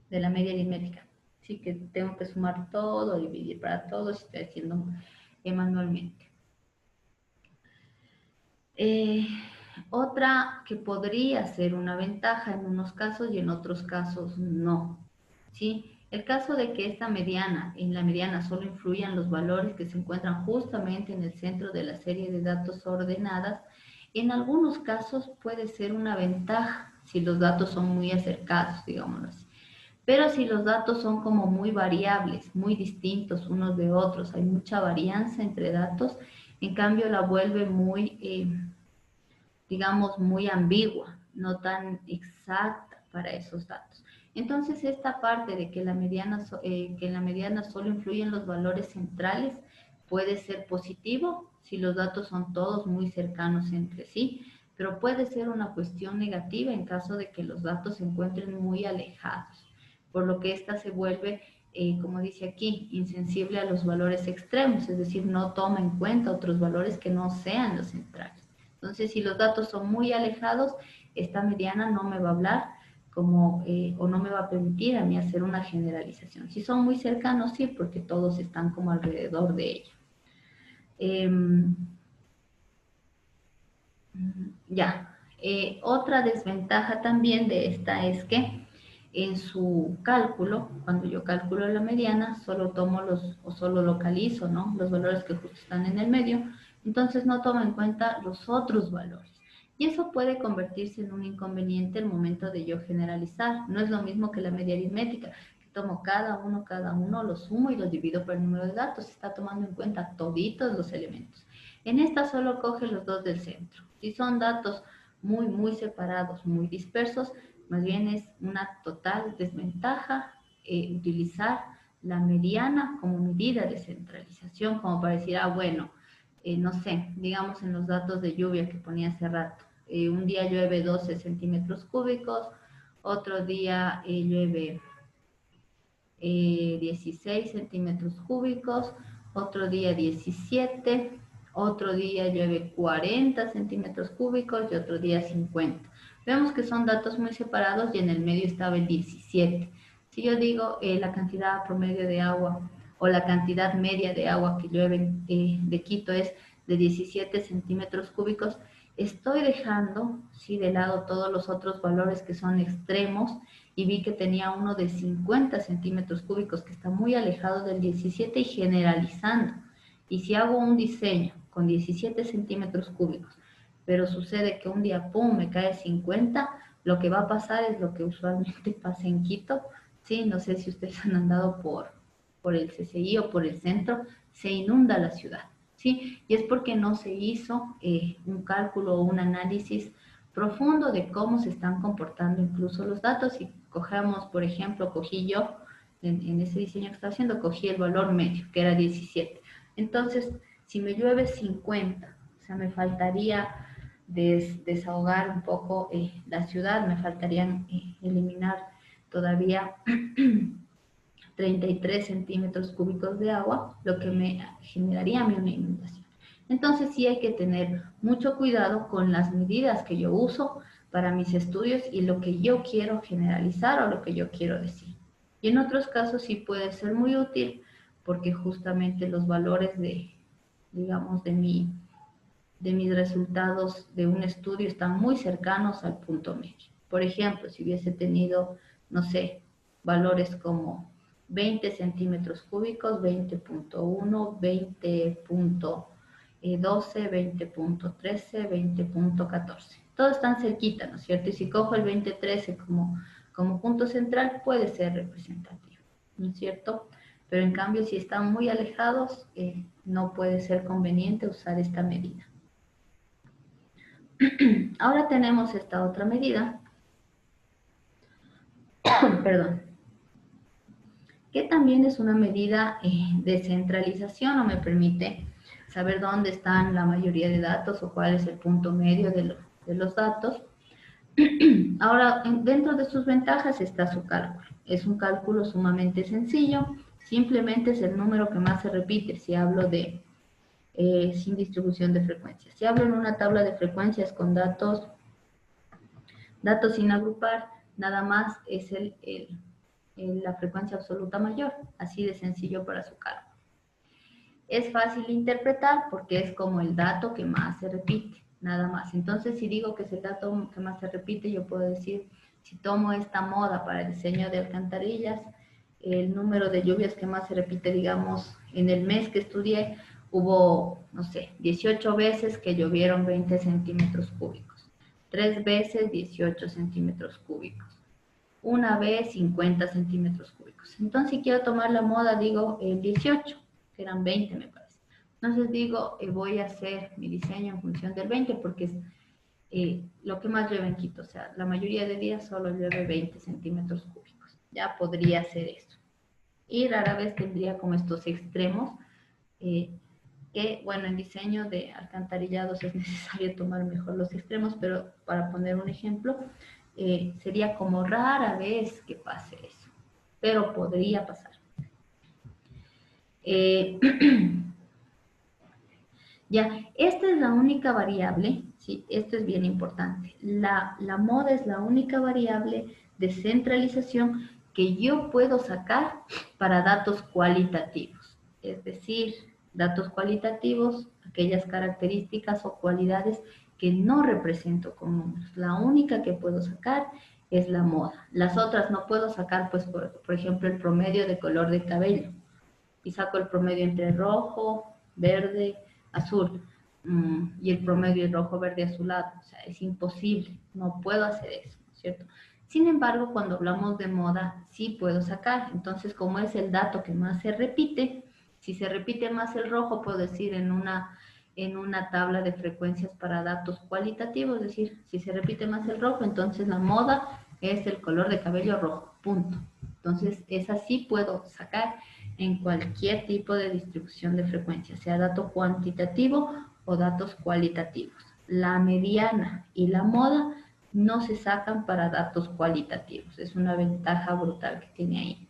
S6: de la media aritmética. Así que tengo que sumar todo, dividir para todos, estoy haciendo manualmente. Otra que podría ser una ventaja en unos casos y en otros casos no, ¿sí? El caso de que en la mediana solo influyan los valores que se encuentran justamente en el centro de la serie de datos ordenadas, en algunos casos puede ser una ventaja si los datos son muy acercados, digámoslo así. Pero si los datos son como muy variables, muy distintos unos de otros, hay mucha varianza entre datos, en cambio la vuelve muy, digamos, muy ambigua, no tan exacta para esos datos. Entonces, esta parte de que en la mediana solo influyen los valores centrales puede ser positivo si los datos son todos muy cercanos entre sí, pero puede ser una cuestión negativa en caso de que los datos se encuentren muy alejados, por lo que esta se vuelve, como dice aquí, insensible a los valores extremos, es decir, no toma en cuenta otros valores que no sean los centrales. Entonces, si los datos son muy alejados, esta mediana no me va a hablar como, o no me va a permitir a mí hacer una generalización. Si son muy cercanos, sí, porque todos están como alrededor de ella. Otra desventaja también de esta es que en su cálculo, cuando yo calculo la mediana, solo tomo o solo localizo, ¿no?, los valores que justo están en el medio, entonces no tomo en cuenta los otros valores. Y eso puede convertirse en un inconveniente al momento de yo generalizar. No es lo mismo que la media aritmética, que tomo cada uno, lo sumo y lo divido por el número de datos. Está tomando en cuenta toditos los elementos. En esta solo coge los dos del centro. Si son datos muy separados, muy dispersos, más bien es una total desventaja utilizar la mediana como medida de centralización, como para decir, bueno, no sé, digamos en los datos de lluvia que ponía hace rato, un día llueve 12 centímetros cúbicos, otro día llueve 16 centímetros cúbicos, otro día 17, otro día llueve 40 centímetros cúbicos y otro día 50. Vemos que son datos muy separados y en el medio estaba el 17. Si yo digo la cantidad promedio de agua o la cantidad media de agua que llueve de Quito es de 17 centímetros cúbicos, estoy dejando, sí, de lado todos los otros valores que son extremos y vi que tenía uno de 50 centímetros cúbicos que está muy alejado del 17 y generalizando. Y si hago un diseño con 17 centímetros cúbicos, pero sucede que un día, ¡pum!, me cae 50, lo que va a pasar es lo que usualmente pasa en Quito, ¿sí? No sé si ustedes han andado por el CCI o por el centro, se inunda la ciudad, ¿sí? Y es porque no se hizo un cálculo o un análisis profundo de cómo se están comportando incluso los datos. Y cogemos, por ejemplo, cogí yo, en ese diseño que estaba haciendo, cogí el valor medio, que era 17. Entonces, si me llueve 50, o sea, me faltaría desahogar un poco la ciudad, me faltarían eliminar todavía 33 centímetros cúbicos de agua, lo que me generaría a mí una inundación. Entonces sí hay que tener mucho cuidado con las medidas que yo uso para mis estudios y lo que yo quiero generalizar o lo que yo quiero decir. Y en otros casos sí puede ser muy útil porque justamente los valores digamos, de mis resultados de un estudio están muy cercanos al punto medio. Por ejemplo, si hubiese tenido, no sé, valores como 20 centímetros cúbicos, 20.1, 20.12, 20.13, 20.14. Todos están cerquita, ¿no es cierto? Y si cojo el 20.13 como punto central, puede ser representativo, ¿no es cierto? Pero en cambio, si están muy alejados, no puede ser conveniente usar esta medida. Ahora tenemos esta otra medida, perdón, que también es una medida de centralización, o me permite saber dónde están la mayoría de datos o cuál es el punto medio de los datos. Ahora, dentro de sus ventajas está su cálculo. Es un cálculo sumamente sencillo, simplemente es el número que más se repite si hablo de sin distribución de frecuencias. Si hablo en una tabla de frecuencias con datos sin agrupar, nada más es la frecuencia absoluta mayor, así de sencillo para su cálculo. Es fácil interpretar porque es como el dato que más se repite, nada más. Entonces, si digo que es el dato que más se repite, yo puedo decir, si tomo esta moda para el diseño de alcantarillas, el número de lluvias que más se repite, digamos, en el mes que estudié, hubo, no sé, 18 veces que llovieron 20 centímetros cúbicos, 3 veces 18 centímetros cúbicos, una vez 50 centímetros cúbicos. Entonces, si quiero tomar la moda, digo el 18, que eran 20 me parece. Entonces digo, voy a hacer mi diseño en función del 20 porque es lo que más llueve en Quito. O sea, la mayoría de días solo llueve 20 centímetros cúbicos. Ya podría hacer esto. Y rara vez tendría como estos extremos que, bueno, en diseño de alcantarillados es necesario tomar mejor los extremos, pero para poner un ejemplo, sería como rara vez que pase eso, pero podría pasar. Ya, esta es la única variable, ¿sí? Esto es bien importante. La moda es la única variable de centralización que yo puedo sacar para datos cualitativos. Es decir, datos cualitativos, aquellas características o cualidades que no represento con números. La única que puedo sacar es la moda. Las otras no puedo sacar, pues, por ejemplo, el promedio de color de cabello. Y saco el promedio entre rojo, verde, azul, y el promedio es rojo, verde, azulado. O sea, es imposible, no puedo hacer eso, ¿cierto? Sin embargo, cuando hablamos de moda, sí puedo sacar. Entonces, como es el dato que más se repite, si se repite más el rojo, puedo decir en una tabla de frecuencias para datos cualitativos, es decir, si se repite más el rojo, entonces la moda es el color de cabello rojo, punto. Entonces, esa sí puedo sacar en cualquier tipo de distribución de frecuencia, sea dato cuantitativo o datos cualitativos. La mediana y la moda no se sacan para datos cualitativos. Es una ventaja brutal que tiene ahí.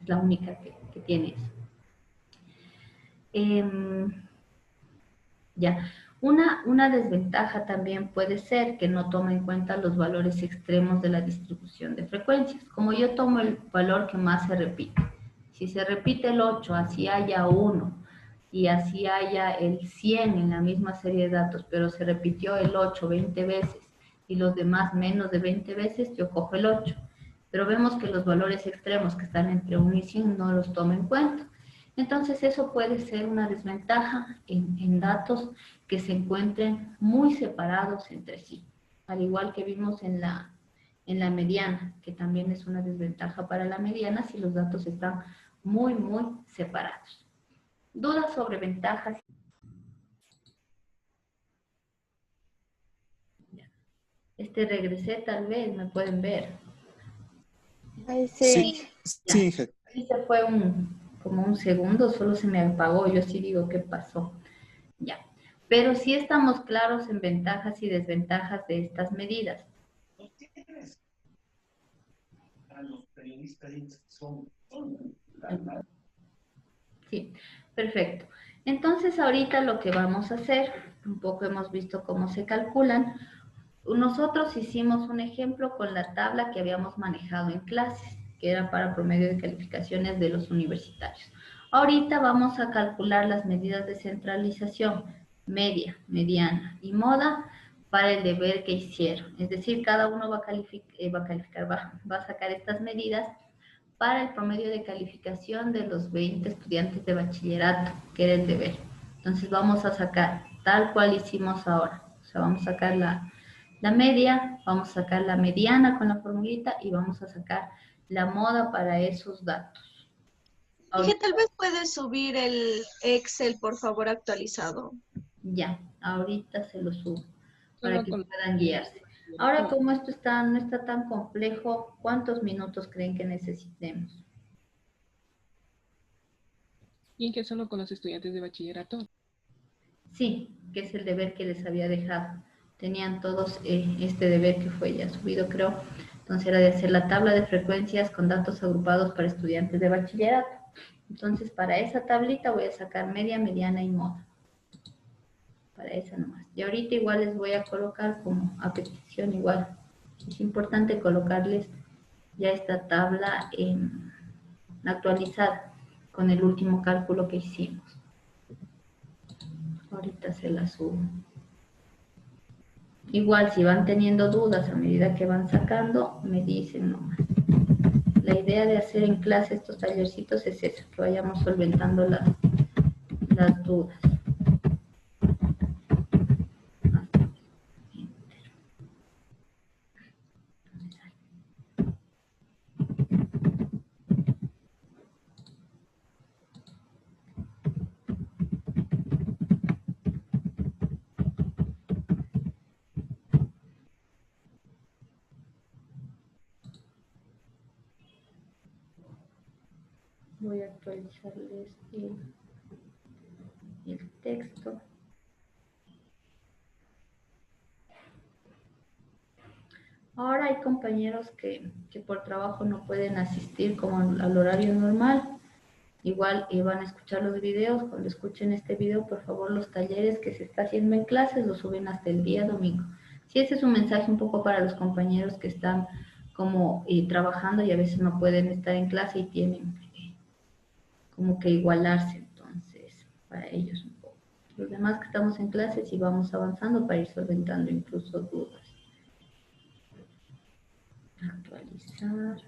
S6: Es la única que tiene eso. Ya. Una desventaja también puede ser que no tome en cuenta los valores extremos de la distribución de frecuencias. Como yo tomo el valor que más se repite, si se repite el 8, así haya 1, y así haya el 100 en la misma serie de datos, pero se repitió el 8 20 veces y los demás menos de 20 veces, yo cojo el 8. Pero vemos que los valores extremos que están entre 1 y 100 no los tomo en cuenta. Entonces eso puede ser una desventaja en datos que se encuentren muy separados entre sí, al igual que vimos en la mediana, que también es una desventaja para la mediana si los datos están muy, muy separados. ¿Dudas sobre ventajas? Regresé tal vez, me pueden ver.
S2: Ay,
S3: Sí,
S2: sí.
S3: sí, Inge.
S6: Ahí se fue como un segundo, solo se me apagó, yo sí digo, ¿qué pasó? Ya. Pero sí estamos claros en ventajas y desventajas de estas medidas. Sí, perfecto. Entonces ahorita lo que vamos a hacer, un poco hemos visto cómo se calculan. Nosotros hicimos un ejemplo con la tabla que habíamos manejado en clases, que era para promedio de calificaciones de los universitarios. Ahorita vamos a calcular las medidas de centralización, media, mediana y moda para el deber que hicieron. Es decir, cada uno va a sacar estas medidas para el promedio de calificación de los 20 estudiantes de bachillerato, que era el deber. Entonces vamos a sacar tal cual hicimos ahora. O sea, vamos a sacar la media, vamos a sacar la mediana con la formulita y vamos a sacar la moda para esos datos.
S4: Dije, tal vez puedes subir el Excel, por favor, actualizado.
S6: Ya, ahorita se lo subo para que puedan guiarse. Ahora, como esto no está tan complejo, ¿cuántos minutos creen que necesitemos?
S5: ¿Y que solo con los estudiantes de bachillerato?
S6: Sí, que es el deber que les había dejado. Tenían todos este deber que fue ya subido, creo. Entonces era de hacer la tabla de frecuencias con datos agrupados para estudiantes de bachillerato. Entonces para esa tablita voy a sacar media, mediana y moda. Para esa nomás. Y ahorita igual les voy a colocar como a petición igual. Es importante colocarles ya esta tabla actualizada con el último cálculo que hicimos. Ahorita se la subo. Igual, si van teniendo dudas a medida que van sacando, me dicen nomás. La idea de hacer en clase estos tallercitos es esa, que vayamos solventando las dudas. Voy a actualizarles el texto. Ahora hay compañeros que por trabajo no pueden asistir como al horario normal. Igual van a escuchar los videos. Cuando escuchen este video, por favor, los talleres que se está haciendo en clases los suben hasta el día domingo. Sí, ese es un mensaje un poco para los compañeros que están como trabajando y a veces no pueden estar en clase y tienen como que igualarse. Entonces, para ellos un poco. Los demás que estamos en clases y vamos avanzando para ir solventando incluso dudas. Actualizar.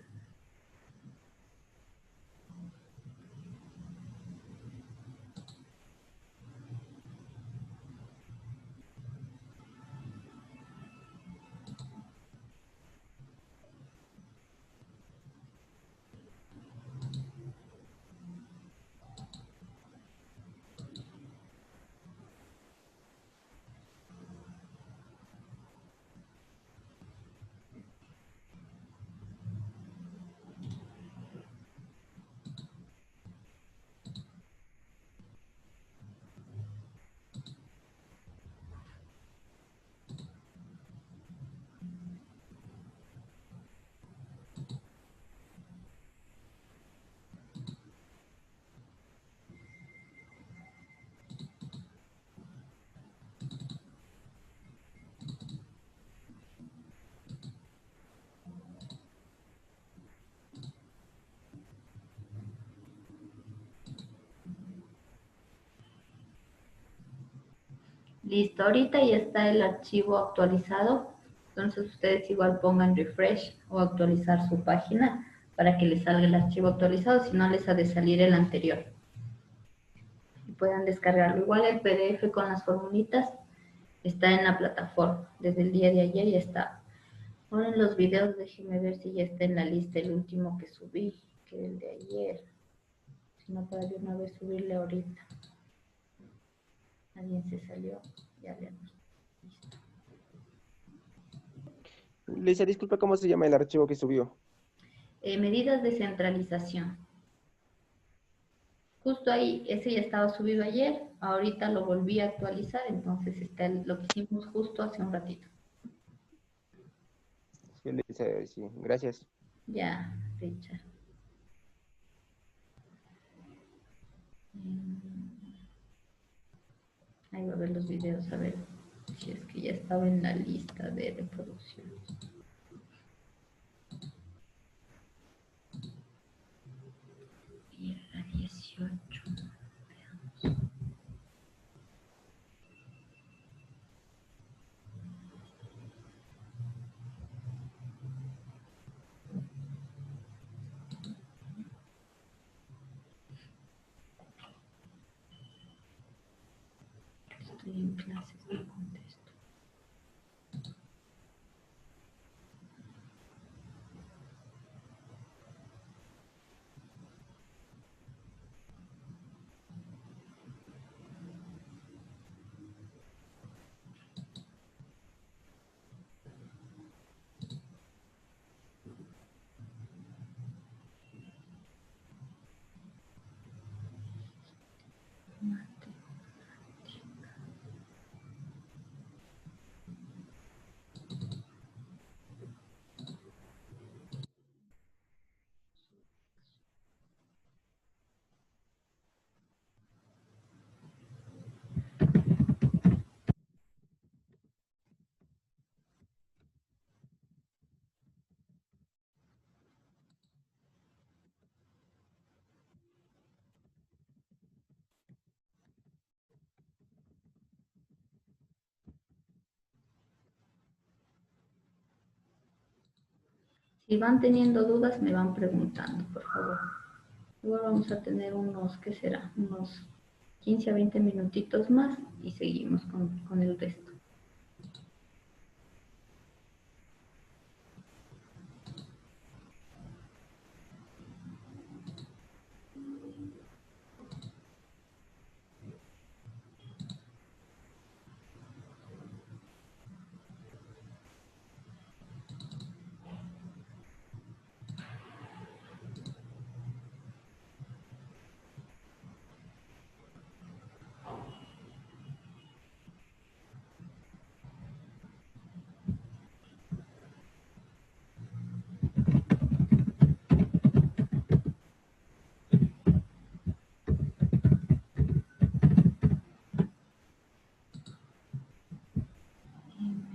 S6: Listo, ahorita ya está el archivo actualizado, entonces ustedes igual pongan refresh o actualizar su página para que les salga el archivo actualizado, si no les ha de salir el anterior. Y puedan descargarlo. Igual el PDF con las formulitas está en la plataforma, desde el día de ayer ya está. Ahora en los videos déjenme ver si ya está en la lista el último que subí, que es el de ayer. Si no, para de una vez subirle ahorita. Alguien se salió, ya leemos. Listo.
S3: Lisa, disculpa, ¿cómo se llama el archivo que subió?
S6: Medidas de centralización. Justo ahí, ese ya estaba subido ayer, ahorita lo volví a actualizar, entonces está lo que hicimos justo hace un ratito.
S3: Sí, Lisa, sí, gracias.
S6: Ya, Richard. Ahí va a ver los videos, a ver si es que ya estaba en la lista de reproducción. Y era 18. Veamos. Estoy en clases, no contesto. Matemática. Si van teniendo dudas, me van preguntando, por favor. Luego vamos a tener unos, ¿qué será? Unos 15 a 20 minutitos más y seguimos con el resto.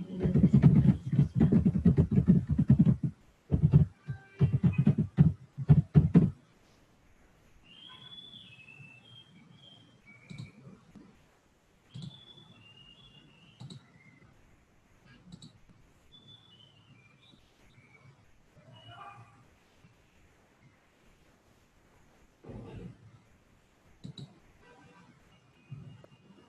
S6: Medidas de centralización.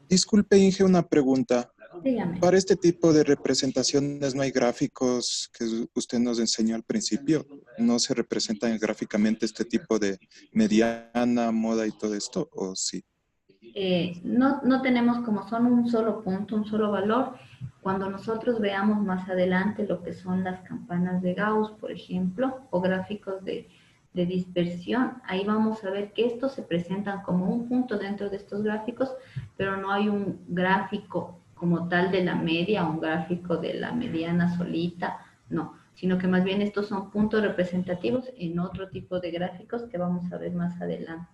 S7: Disculpe, Inge, una pregunta.
S6: Dígame.
S7: Para este tipo de representaciones no hay gráficos que usted nos enseñó al principio. ¿No se representan gráficamente este tipo de mediana, moda y todo esto? ¿O sí?
S6: No tenemos, como son un solo punto, un solo valor. Cuando nosotros veamos más adelante lo que son las campanas de Gauss, por ejemplo, o gráficos de dispersión, ahí vamos a ver que estos se presentan como un punto dentro de estos gráficos, pero no hay un gráfico como tal de la media, un gráfico de la mediana solita, no, sino que más bien estos son puntos representativos en otro tipo de gráficos que vamos a ver más adelante.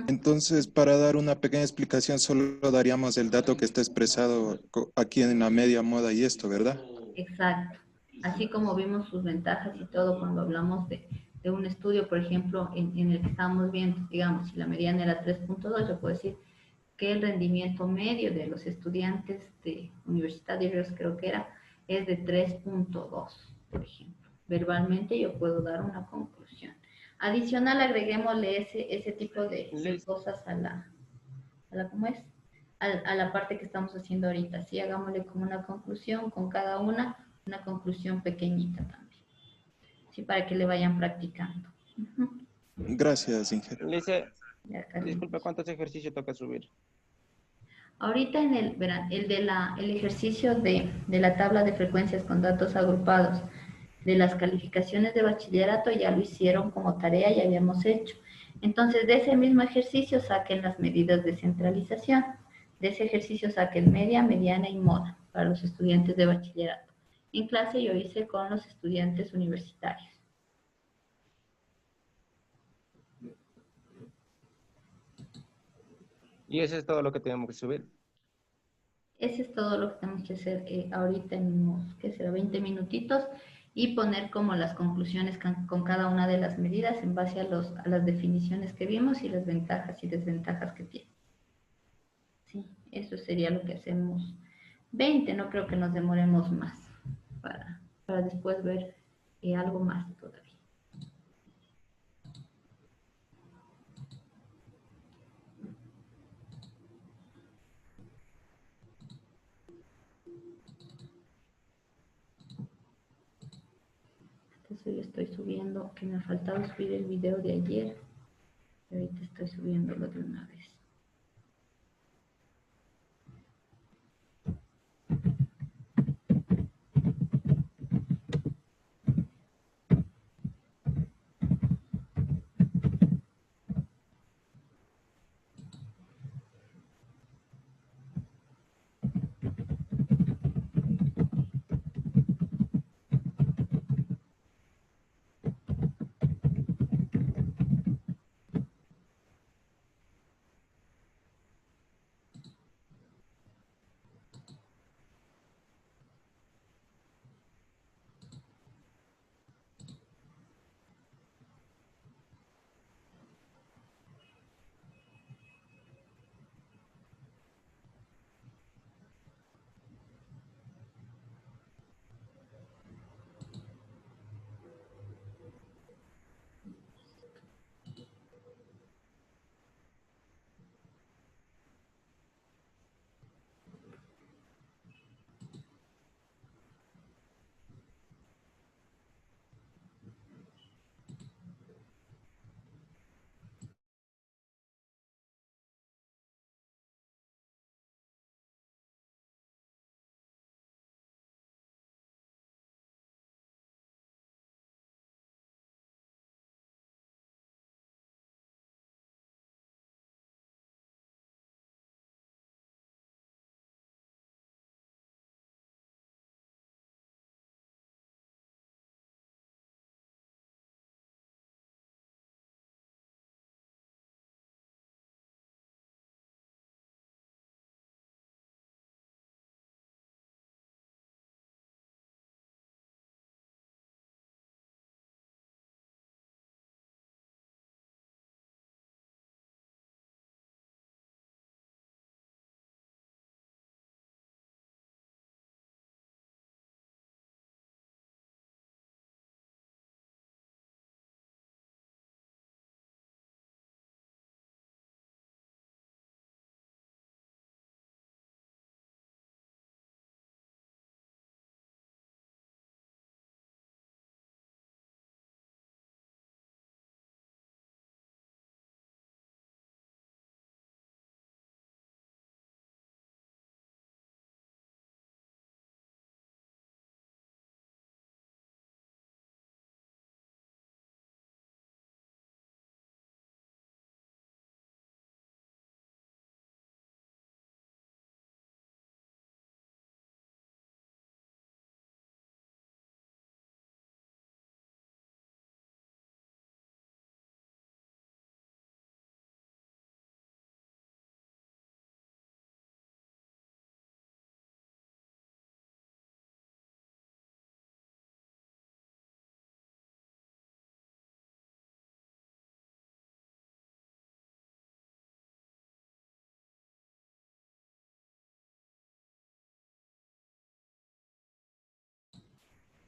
S7: Entonces, para dar una pequeña explicación, solo daríamos el dato que está expresado aquí en la media, moda y esto, ¿verdad?
S6: Exacto. Así como vimos sus ventajas y todo cuando hablamos de un estudio, por ejemplo, en el que estábamos viendo, digamos, si la mediana era 3.2, yo puedo decir que el rendimiento medio de los estudiantes de universitarios, creo que era, es de 3.2, por ejemplo. Verbalmente yo puedo dar una conclusión. Adicional, agreguémosle ese tipo de cosas a la ¿cómo es? A la parte que estamos haciendo ahorita. Sí, hagámosle como una conclusión con cada una conclusión pequeñita también. Sí, para que le vayan practicando.
S7: Gracias, Inge.
S3: Lisa,
S6: Ya, Carlitos.
S3: disculpa, ¿cuántos ejercicios toca subir?
S6: Ahorita verán, el ejercicio de la tabla de frecuencias con datos agrupados de las calificaciones de bachillerato ya lo hicieron como tarea, ya habíamos hecho. Entonces, de ese mismo ejercicio saquen las medidas de centralización. De ese ejercicio saquen media, mediana y moda para los estudiantes de bachillerato. En clase yo hice con los estudiantes universitarios.
S3: Y eso es todo lo que tenemos que subir.
S6: Ese es todo lo que tenemos que hacer ahorita en unos, ¿qué será? 20 minutitos y poner como las conclusiones con cada una de las medidas en base a las definiciones que vimos y las ventajas y desventajas que tiene. Sí, eso sería lo que hacemos. 20, no creo que nos demoremos más para después ver algo más todavía. Entonces yo estoy subiendo, que me ha faltado subir el video de ayer. Y ahorita estoy subiéndolo de una vez.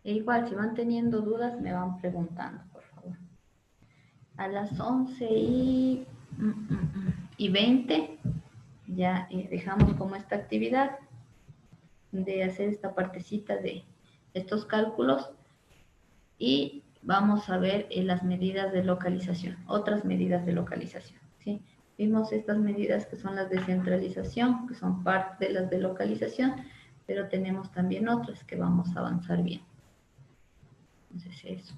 S6: E igual, si van teniendo dudas, me van preguntando, por favor. A las 11:20 ya dejamos como esta actividad de hacer esta partecita de estos cálculos y vamos a ver las medidas de localización, otras medidas de localización, ¿sí? Vimos estas medidas que son las de centralización, que son parte de las de localización, pero tenemos también otras que vamos a avanzar bien. Entonces eso.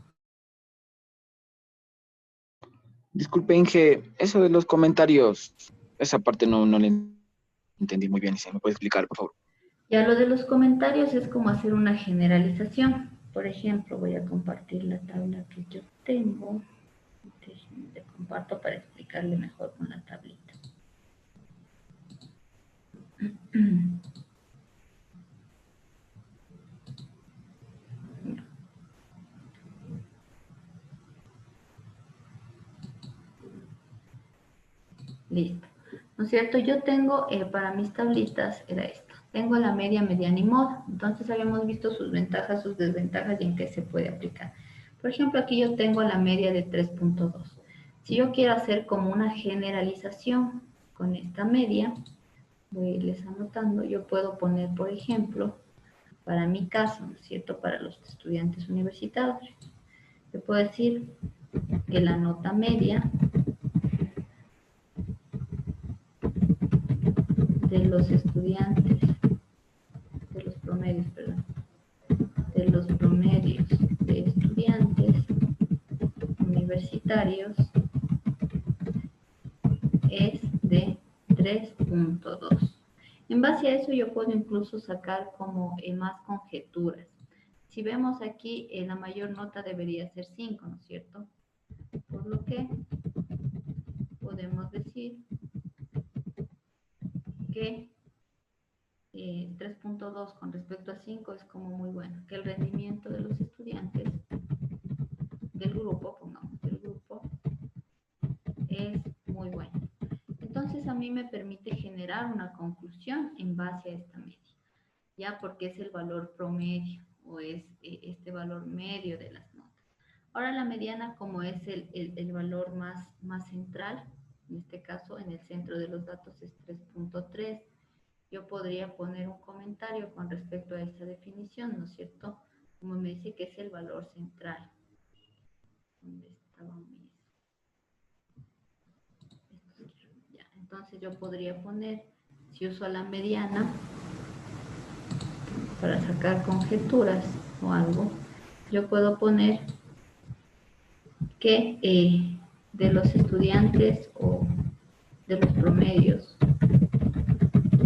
S8: Disculpe, Inge, eso de los comentarios, esa parte no le entendí muy bien. ¿Se me puede explicar, por favor?
S6: Ya lo de los comentarios es como hacer una generalización. Por ejemplo, voy a compartir la tabla que yo tengo. Déjenme, le comparto para explicarle mejor con la tablita. Listo. ¿No es cierto? Yo tengo, para mis tablitas, era esto. Tengo la media, mediana y moda. Entonces habíamos visto sus ventajas, sus desventajas y en qué se puede aplicar. Por ejemplo, aquí yo tengo la media de 3.2. Si yo quiero hacer como una generalización con esta media, voy a irles anotando, yo puedo poner, por ejemplo, para mi caso, ¿no es cierto? Para los estudiantes universitarios, yo puedo decir que la nota media de los estudiantes, de los promedios, perdón, de los promedios de estudiantes universitarios es de 3.2. En base a eso yo puedo incluso sacar como más conjeturas. Si vemos aquí, la mayor nota debería ser 5, ¿no es cierto? Por lo que podemos decir que 3.2 con respecto a 5 es como muy bueno, que el rendimiento de los estudiantes del grupo, pongamos del grupo, es muy bueno. Entonces a mí me permite generar una conclusión en base a esta media, ya porque es el valor promedio o es este valor medio de las notas. Ahora la mediana, como es el valor más central, en este caso en el centro de los datos es 3.3, yo podría poner un comentario con respecto a esta definición, ¿no es cierto? Como me dice que es el valor central. ¿Dónde estaba mis? Ya, entonces yo podría poner, si uso la mediana para sacar conjeturas o algo, yo puedo poner que de los estudiantes o de los promedios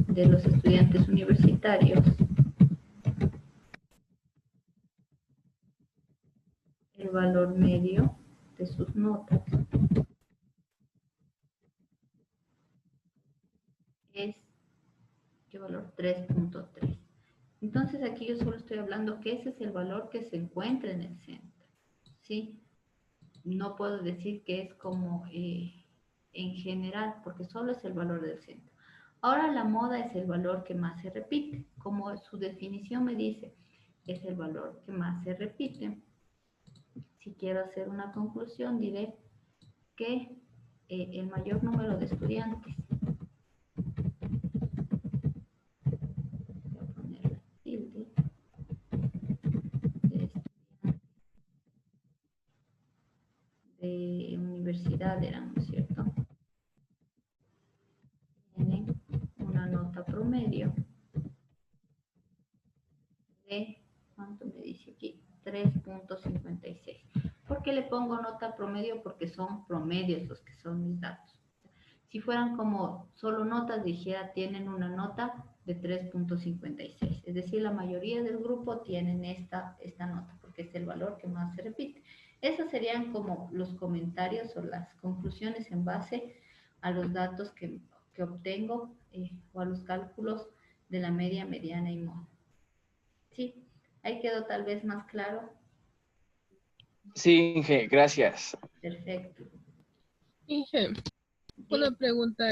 S6: de los estudiantes universitarios, el valor medio de sus notas es el valor 3.3. Entonces aquí yo solo estoy hablando que ese es el valor que se encuentra en el centro, ¿sí? No puedo decir que es como en general, porque solo es el valor del centro. Ahora la moda es el valor que más se repite. Como su definición me dice, es el valor que más se repite. Si quiero hacer una conclusión, diré que el mayor número de estudiantes, voy a poner la tilde, de universidad eran, ¿no es cierto? Tienen una nota promedio de, ¿cuánto me dice aquí? 3.56. ¿Por qué le pongo nota promedio? Porque son promedios los que son mis datos. Si fueran como solo notas, dijera, tienen una nota de 3.56. Es decir, la mayoría del grupo tienen esta nota, porque es el valor que más se repite. Esos serían como los comentarios o las conclusiones en base a los datos que obtengo o a los cálculos de la media, mediana y moda. ¿Sí? Ahí quedó tal vez más claro.
S8: Sí, Inge, gracias.
S6: Perfecto.
S5: Inge, una pregunta.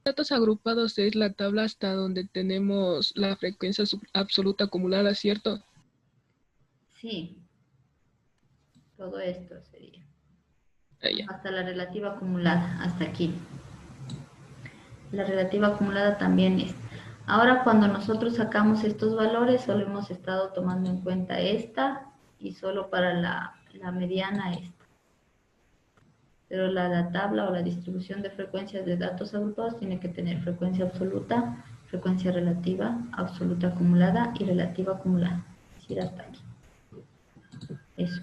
S5: Datos agrupados es la tabla hasta donde tenemos la frecuencia absoluta acumulada, ¿cierto?
S6: Sí, todo esto sería.
S5: Ya.
S6: Hasta la relativa acumulada, hasta aquí. La relativa acumulada también es. Ahora cuando nosotros sacamos estos valores, solo hemos estado tomando en cuenta esta y solo para la mediana esta. Pero la tabla o la distribución de frecuencias de datos agrupados tiene que tener frecuencia absoluta, frecuencia relativa, absoluta acumulada y relativa acumulada. Es decir, hasta aquí. Eso.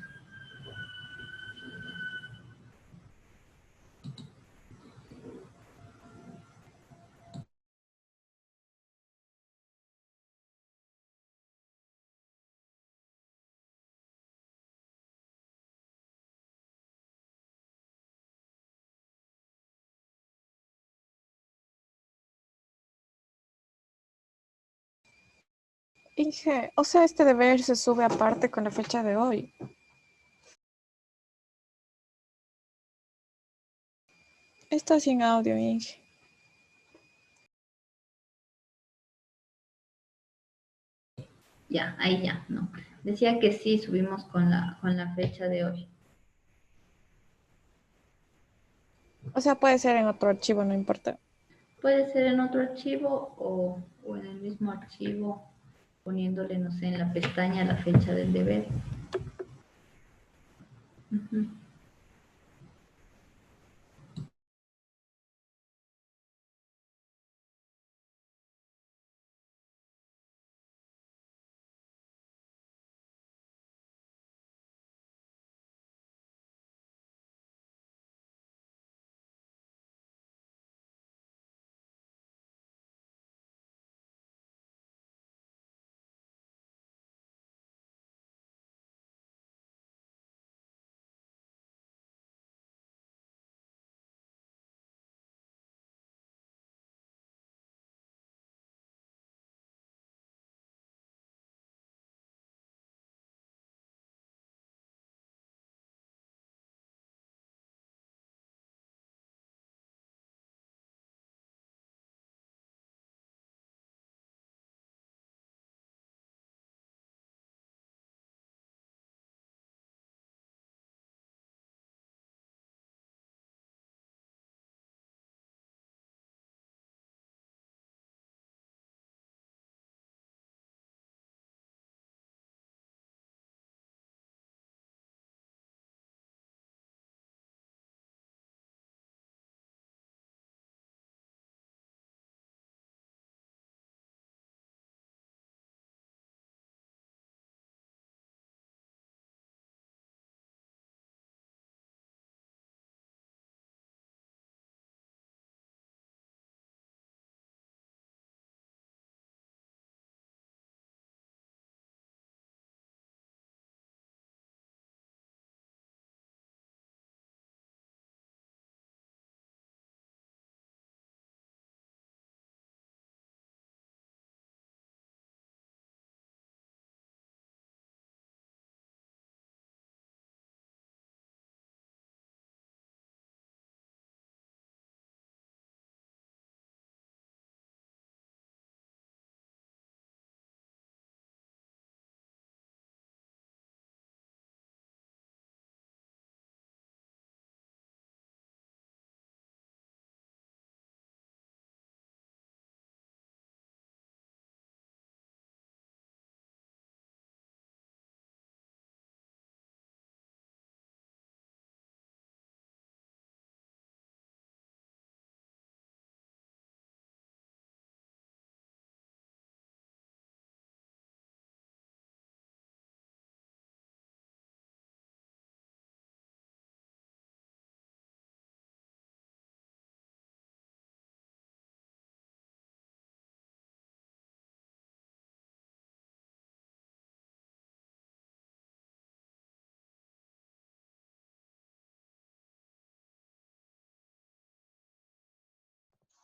S2: Inge, o sea, este deber se sube aparte con la fecha de hoy. Está sin audio, Inge.
S6: Ya, ahí ya, no. Decía que sí, subimos con la fecha de hoy.
S2: O sea, puede ser en otro archivo, no importa.
S6: Puede ser en otro archivo o en el mismo archivo, poniéndole, no sé, en la pestaña la fecha del deber. Ujú.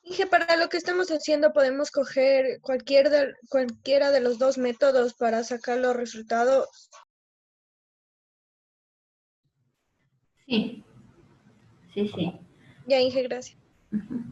S9: Inge, para lo que estamos haciendo podemos coger cualquiera de los dos métodos para sacar los resultados.
S6: Sí, sí, sí.
S9: Ya, Inge, gracias.
S6: Ujú.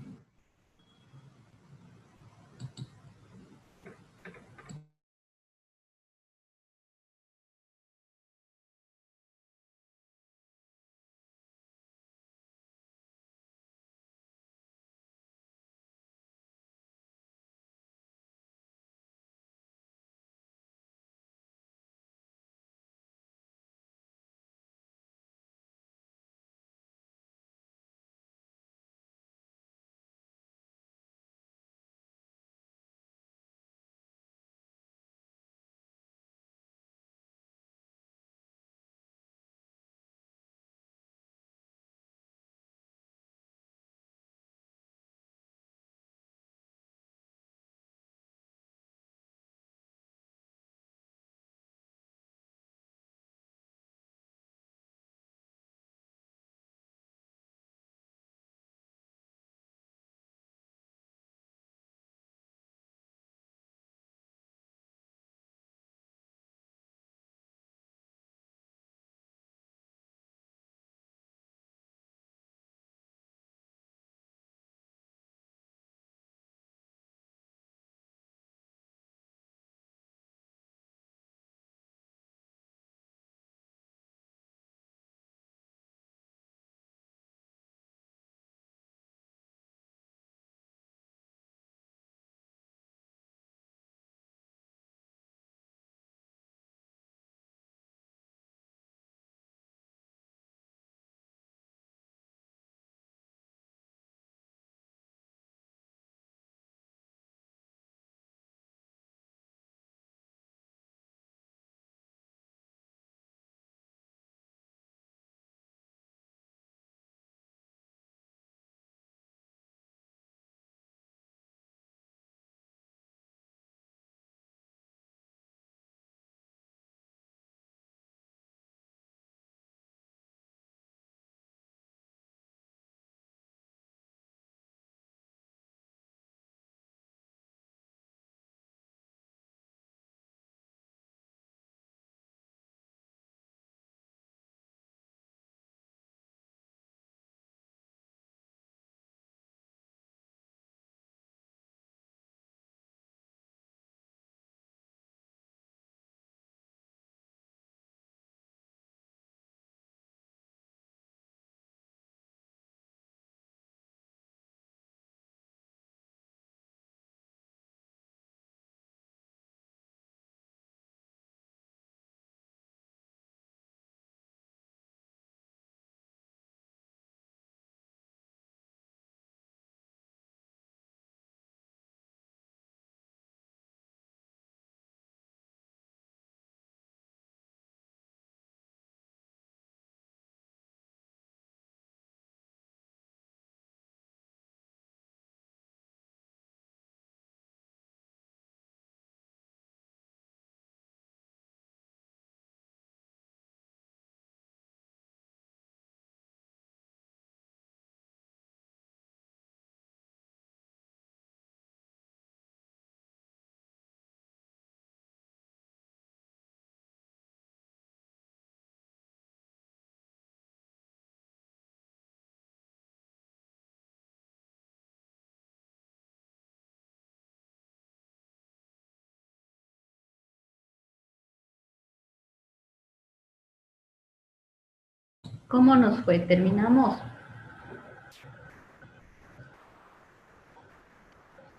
S6: ¿Cómo nos fue? ¿Terminamos?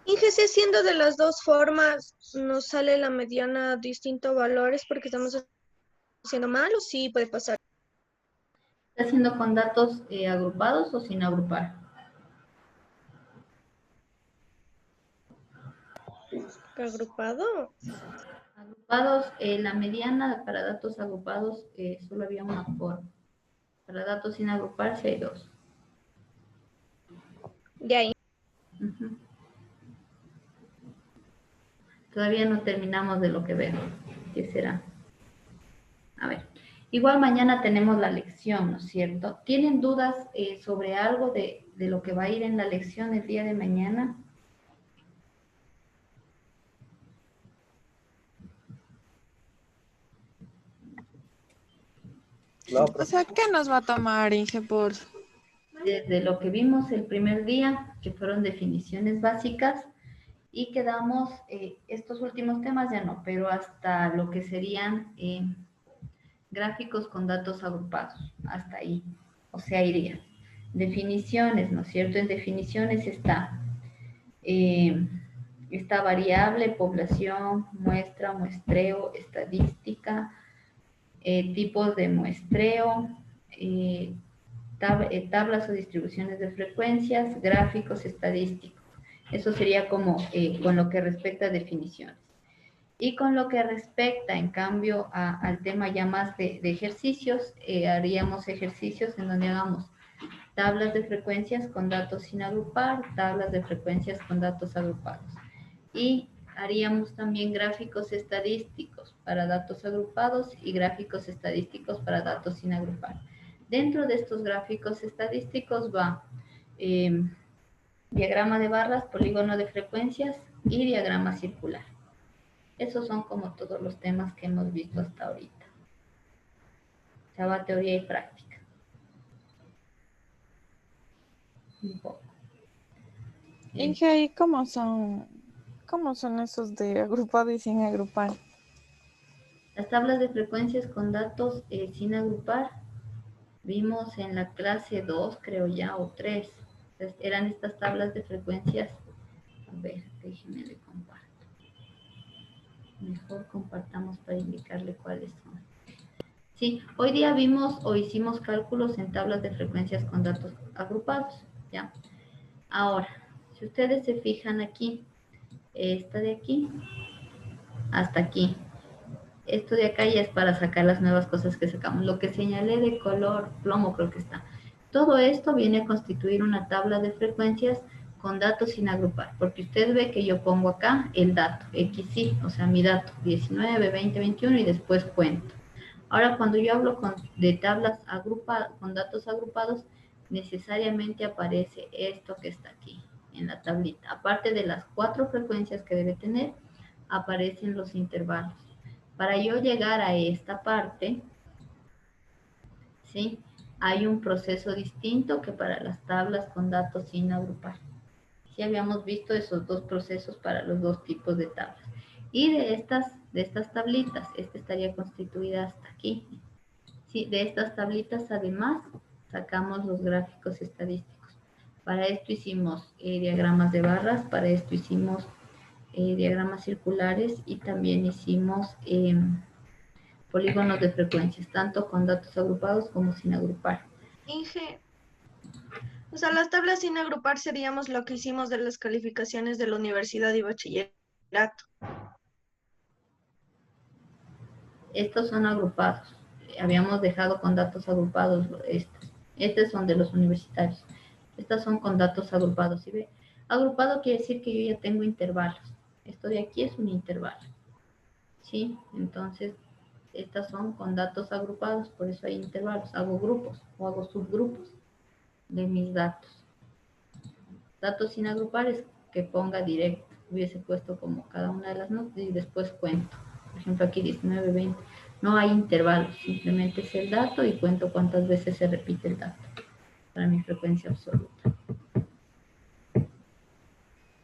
S9: Inge, si haciendo de las dos formas, nos sale la mediana distintos valores porque estamos haciendo mal o sí puede pasar.
S6: ¿Está haciendo con datos agrupados o sin agrupar?
S9: ¿Agrupado?
S6: Agrupados, la mediana para datos agrupados solo había una forma. Para datos sin agrupar sí hay dos.
S9: De ahí.
S6: Ujú. Todavía no terminamos de lo que veo. ¿Qué será? A ver. Igual mañana tenemos la lección, ¿no es cierto? ¿Tienen dudas sobre algo de lo que va a ir en la lección el día de mañana?
S3: No,
S2: O sea, ¿qué nos va a tomar, Inge, por...?
S6: Desde lo que vimos el primer día, que fueron definiciones básicas, y quedamos, estos últimos temas ya no, pero hasta lo que serían gráficos con datos agrupados, hasta ahí, o sea, iría. Definiciones, ¿no es cierto? En definiciones está esta variable, población, muestra, muestreo, estadística, tipos de muestreo, tablas o distribuciones de frecuencias, gráficos estadísticos. Eso sería como con lo que respecta a definiciones. Y con lo que respecta, en cambio, al tema ya más de ejercicios, haríamos ejercicios en donde hagamos tablas de frecuencias con datos sin agrupar, tablas de frecuencias con datos agrupados. Y haríamos también gráficos estadísticos para datos agrupados y gráficos estadísticos para datos sin agrupar. Dentro de estos gráficos estadísticos va diagrama de barras, polígono de frecuencias y diagrama circular. Esos son como todos los temas que hemos visto hasta ahorita. O sea, va teoría y práctica. Un poco.
S2: Inge, ¿y cómo son esos de agrupado y sin agrupar?
S6: Las tablas de frecuencias con datos sin agrupar, vimos en la clase 2, creo ya, o 3. Entonces, eran estas tablas de frecuencias. A ver, déjenme le comparto. Mejor compartamos para indicarle cuáles son. Sí, hoy día vimos o hicimos cálculos en tablas de frecuencias con datos agrupados, ¿ya? Ahora, si ustedes se fijan aquí, esta de aquí, hasta aquí. Esto de acá ya es para sacar las nuevas cosas que sacamos. Lo que señalé de color plomo creo que está. Todo esto viene a constituir una tabla de frecuencias con datos sin agrupar, porque usted ve que yo pongo acá el dato, XY, o sea, mi dato, 19, 20, 21 y después cuento. Ahora, cuando yo hablo de tablas con datos agrupados, necesariamente aparece esto que está aquí en la tablita. Aparte de las 4 frecuencias que debe tener, aparecen los intervalos. Para yo llegar a esta parte, ¿sí? Hay un proceso distinto que para las tablas con datos sin agrupar. Sí habíamos visto esos dos procesos para los dos tipos de tablas. Y de estas tablitas, esta estaría constituida hasta aquí. Sí, de estas tablitas además sacamos los gráficos estadísticos. Para esto hicimos diagramas de barras, para esto hicimos diagramas circulares y también hicimos polígonos de frecuencias, tanto con datos agrupados como sin agrupar.
S9: Inge, o sea, las tablas sin agrupar seríamos lo que hicimos de las calificaciones de la universidad y bachillerato.
S6: Estos son agrupados. Habíamos dejado con datos agrupados estos. Estos son de los universitarios. Estas son con datos agrupados. ¿Sí ve? Agrupado quiere decir que yo ya tengo intervalos. Esto de aquí es un intervalo. ¿Sí? Entonces, estas son con datos agrupados, por eso hay intervalos. Hago grupos o hago subgrupos de mis datos. Datos sin agrupar es que ponga directo. Hubiese puesto como cada una de las notas y después cuento. Por ejemplo, aquí 19, 20. No hay intervalos, simplemente es el dato y cuento cuántas veces se repite el dato para mi frecuencia absoluta.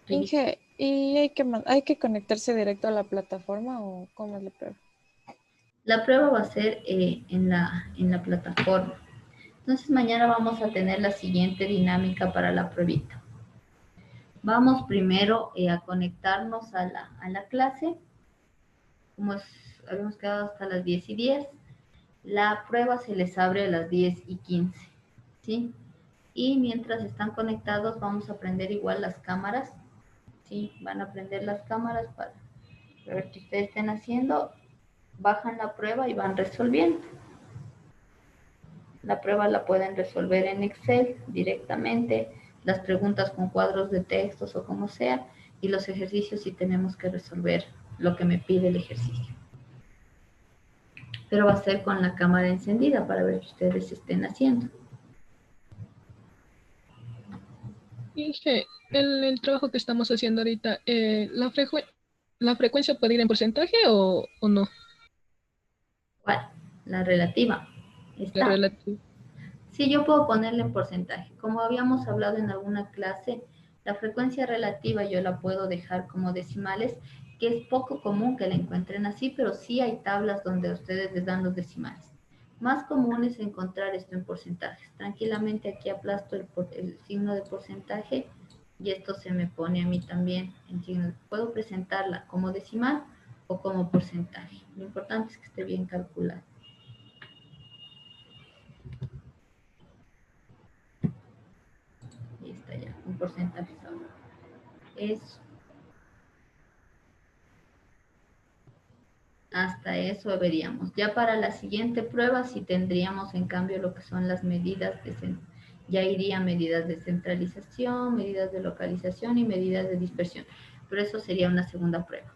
S2: Inge, ¿y hay que conectarse directo a la plataforma o cómo es la prueba?
S6: La prueba va a ser en la plataforma. Entonces mañana vamos a tener la siguiente dinámica para la pruebita. Vamos primero a conectarnos a la clase. Como habíamos quedado hasta las 10:10. La prueba se les abre a las 10:15. ¿Sí? Y mientras están conectados vamos a prender igual las cámaras. ¿Sí? Van a prender las cámaras para ver que ustedes estén haciendo. Bajan la prueba y van resolviendo. La prueba la pueden resolver en Excel directamente, las preguntas con cuadros de textos o como sea, y los ejercicios sí tenemos que resolver lo que me pide el ejercicio. Pero va a ser con la cámara encendida para ver que ustedes estén haciendo.
S5: Inge, el trabajo que estamos haciendo ahorita, ¿la frecuencia puede ir en porcentaje o no?
S6: ¿Cuál? La relativa.
S5: La
S6: Está.
S5: relativa.
S6: Sí, yo puedo ponerle en porcentaje. Como habíamos hablado en alguna clase, la frecuencia relativa yo la puedo dejar como decimales, que es poco común que la encuentren así, pero sí hay tablas donde ustedes les dan los decimales. Más común es encontrar esto en porcentajes. Tranquilamente aquí aplasto el signo de porcentaje y esto se me pone a mí también en signo. Puedo presentarla como decimal o como porcentaje. Lo importante es que esté bien calculado. Ahí está ya, un porcentaje solo. Eso. Hasta eso veríamos. Ya para la siguiente prueba sí tendríamos en cambio lo que son las medidas ya iría medidas de centralización, medidas de localización y medidas de dispersión. Pero eso sería una segunda prueba.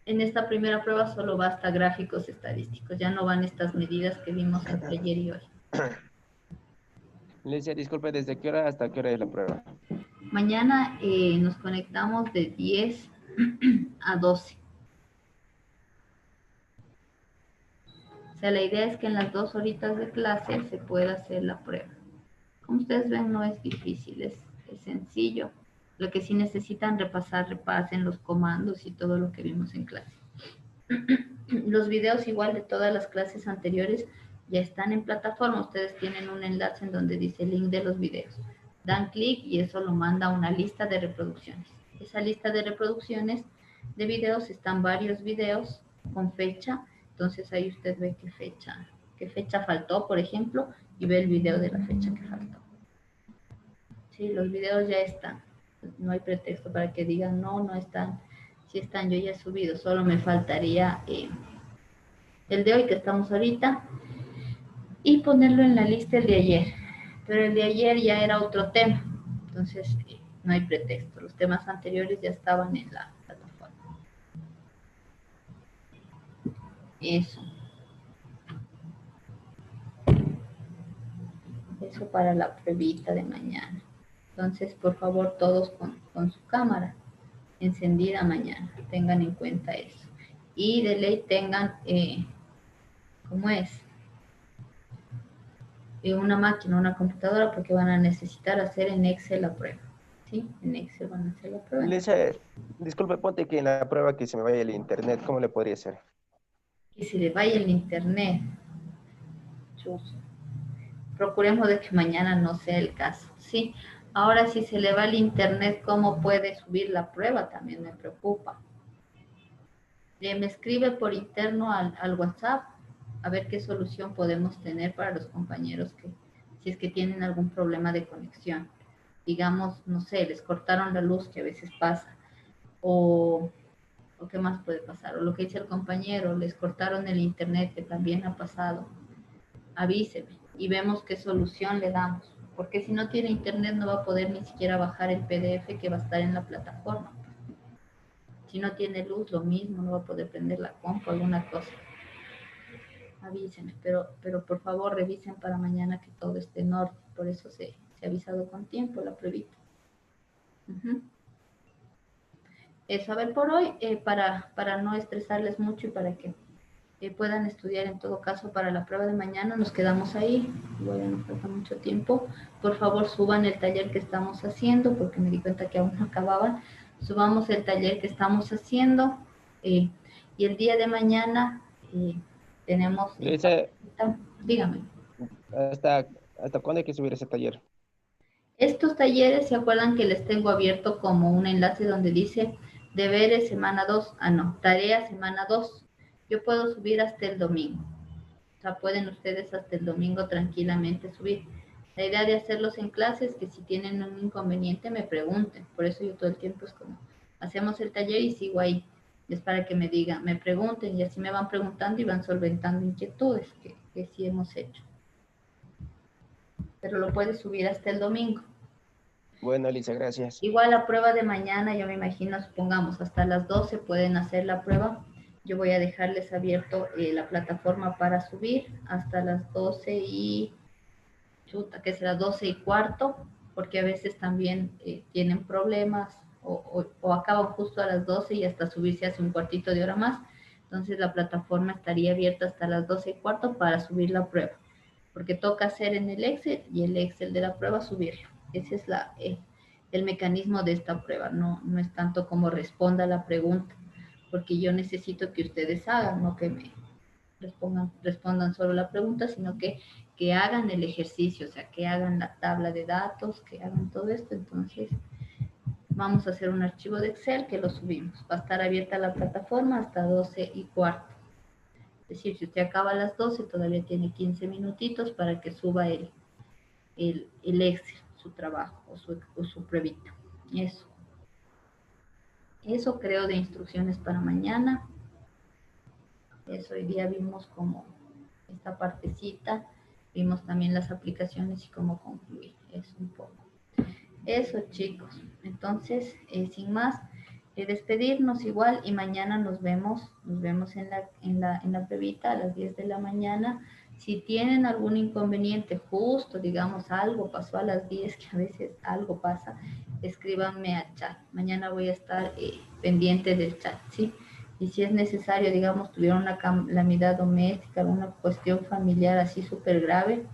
S6: En esta primera prueba solo basta gráficos estadísticos. Ya no van estas medidas que vimos ayer y hoy.
S3: Licia, disculpe, ¿desde qué hora hasta qué hora es la prueba?
S6: Mañana nos conectamos de 10 a 12. O sea, la idea es que en las 2 horitas de clase se pueda hacer la prueba. Como ustedes ven, no es difícil, es sencillo. Lo que sí necesitan repasar, repasen los comandos y todo lo que vimos en clase. Los videos igual de todas las clases anteriores ya están en plataforma. Ustedes tienen un enlace en donde dice link de los videos. Dan clic y eso lo manda a una lista de reproducciones. Esa lista de reproducciones de videos están varios videos con fecha. Entonces ahí usted ve qué fecha faltó, por ejemplo, y ve el video de la fecha que faltó. Sí, los videos ya están. No hay pretexto para que digan no están. Sí están, yo ya he subido. Solo me faltaría el de hoy que estamos ahorita y ponerlo en la lista el de ayer. Pero el de ayer ya era otro tema. Entonces no hay pretexto. Los temas anteriores ya estaban en la plataforma. Eso. Eso para la pruebita de mañana. Entonces, por favor, todos con su cámara encendida mañana. Tengan en cuenta eso. Y de ley tengan, ¿cómo es? Una máquina, una computadora, porque van a necesitar hacer en Excel la prueba. ¿Sí? En Excel van a hacer la prueba.
S3: Licia, disculpe, ponte que en la prueba que se me vaya el internet, ¿cómo le podría hacer?
S6: Que se le vaya el internet. Chus. Procuremos de que mañana no sea el caso. Sí. Ahora, si se le va el internet, ¿cómo puede subir la prueba? También me preocupa. Me escribe por interno al WhatsApp a ver qué solución podemos tener para los compañeros que, si es que tienen algún problema de conexión. Digamos, no sé, les cortaron la luz, que a veces pasa. O qué más puede pasar. O lo que dice el compañero, les cortaron el internet, que también ha pasado. Avíseme y vemos qué solución le damos. Porque si no tiene internet no va a poder ni siquiera bajar el PDF que va a estar en la plataforma. Si no tiene luz, lo mismo, no va a poder prender la compu, alguna cosa. Avísenme, pero por favor revisen para mañana que todo esté en orden. Por eso se ha avisado con tiempo la pruebita. Eso, a ver, por hoy, para no estresarles mucho y para que puedan estudiar en todo caso para la prueba de mañana, nos quedamos ahí. Bueno, nos falta mucho tiempo. Por favor, suban el taller que estamos haciendo, porque me di cuenta que aún no acababan. Subamos el taller que estamos haciendo. Y el día de mañana tenemos...
S3: Licia,
S6: Dígame.
S3: ¿Hasta cuándo hay que subir ese taller?
S6: Estos talleres, ¿se acuerdan que les tengo abierto como un enlace donde dice deberes semana 2? Ah, no, tarea semana 2. Yo puedo subir hasta el domingo. O sea, pueden ustedes hasta el domingo tranquilamente subir. La idea de hacerlos en clase es que si tienen un inconveniente me pregunten. Por eso yo todo el tiempo es como, hacemos el taller y sigo ahí. Es para que me digan, me pregunten y así me van preguntando y van solventando inquietudes que sí hemos hecho. Pero lo puedes subir hasta el domingo.
S3: Bueno, Elisa, gracias.
S6: Igual la prueba de mañana, yo me imagino, supongamos, hasta las 12 pueden hacer la prueba. Yo voy a dejarles abierto la plataforma para subir hasta las 12 y... que será 12 y cuarto, porque a veces también tienen problemas o acaban justo a las 12 y hasta subirse hace un cuartito de hora más. Entonces la plataforma estaría abierta hasta las 12 y cuarto para subir la prueba, porque toca hacer en el Excel y el Excel de la prueba subirlo. Ese es el mecanismo de esta prueba, no es tanto como responda la pregunta, porque yo necesito que ustedes hagan, no que me respondan solo la pregunta, sino que hagan el ejercicio, o sea, que hagan la tabla de datos, que hagan todo esto. Entonces, vamos a hacer un archivo de Excel que lo subimos. Va a estar abierta la plataforma hasta 12 y cuarto. Es decir, si usted acaba a las 12, todavía tiene 15 minutitos para que suba el Excel, su trabajo o su pruebita. Eso creo de instrucciones para mañana. Eso, hoy día vimos como esta partecita, vimos también las aplicaciones y cómo concluir. Es un poco eso, chicos. Entonces, sin más, despedirnos igual y mañana nos vemos en la pruebita a las 10 de la mañana. Si tienen algún inconveniente, justo, digamos, algo pasó a las 10, que a veces algo pasa, escríbanme al chat. Mañana voy a estar pendiente del chat, ¿sí? Y si es necesario, digamos, tuvieron una calamidad doméstica, alguna cuestión familiar así súper grave,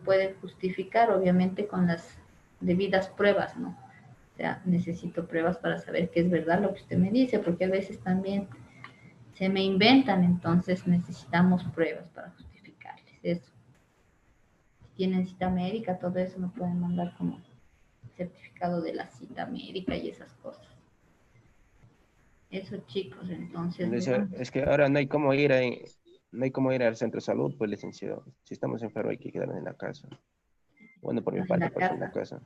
S6: pueden justificar, obviamente, con las debidas pruebas, ¿no? O sea, necesito pruebas para saber que es verdad lo que usted me dice, porque a veces también se me inventan, entonces necesitamos pruebas para justificarles eso. Si tienen cita médica, todo eso me pueden mandar como certificado de la cita médica y esas cosas. Eso, chicos, entonces...
S3: Es que ahora no hay cómo ir al centro de salud, pues, licenciado. Si estamos enfermos hay que quedarnos en la casa. Bueno, por mi parte, pues en la casa.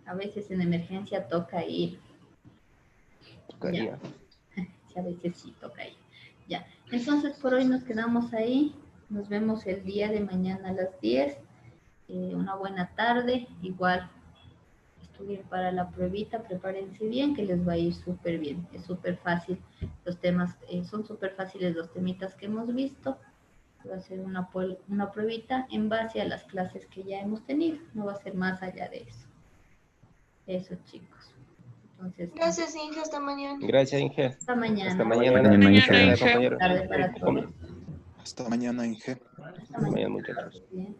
S6: A veces en emergencia toca ir.
S3: Tocaría.
S6: Sí, a veces sí toca ir. Ya. Entonces, por hoy nos quedamos ahí. Nos vemos el día de mañana a las 10. Una buena tarde. Igual, estudien para la pruebita. Prepárense bien, que les va a ir súper bien. Es súper fácil. Los temas son súper fáciles, los temitas que hemos visto. Va a ser una pruebita en base a las clases que ya hemos tenido. No va a ser más allá de eso. Eso, chicos. Entonces,
S9: gracias, Inge. Hasta mañana.
S3: Gracias, Inge.
S6: Hasta mañana.
S3: Hasta mañana.
S1: Hasta mañana,
S3: compañero.
S6: Tarde para todos.
S7: Hasta mañana, Inge.
S6: Hasta mañana,
S3: muchachos.
S6: bien.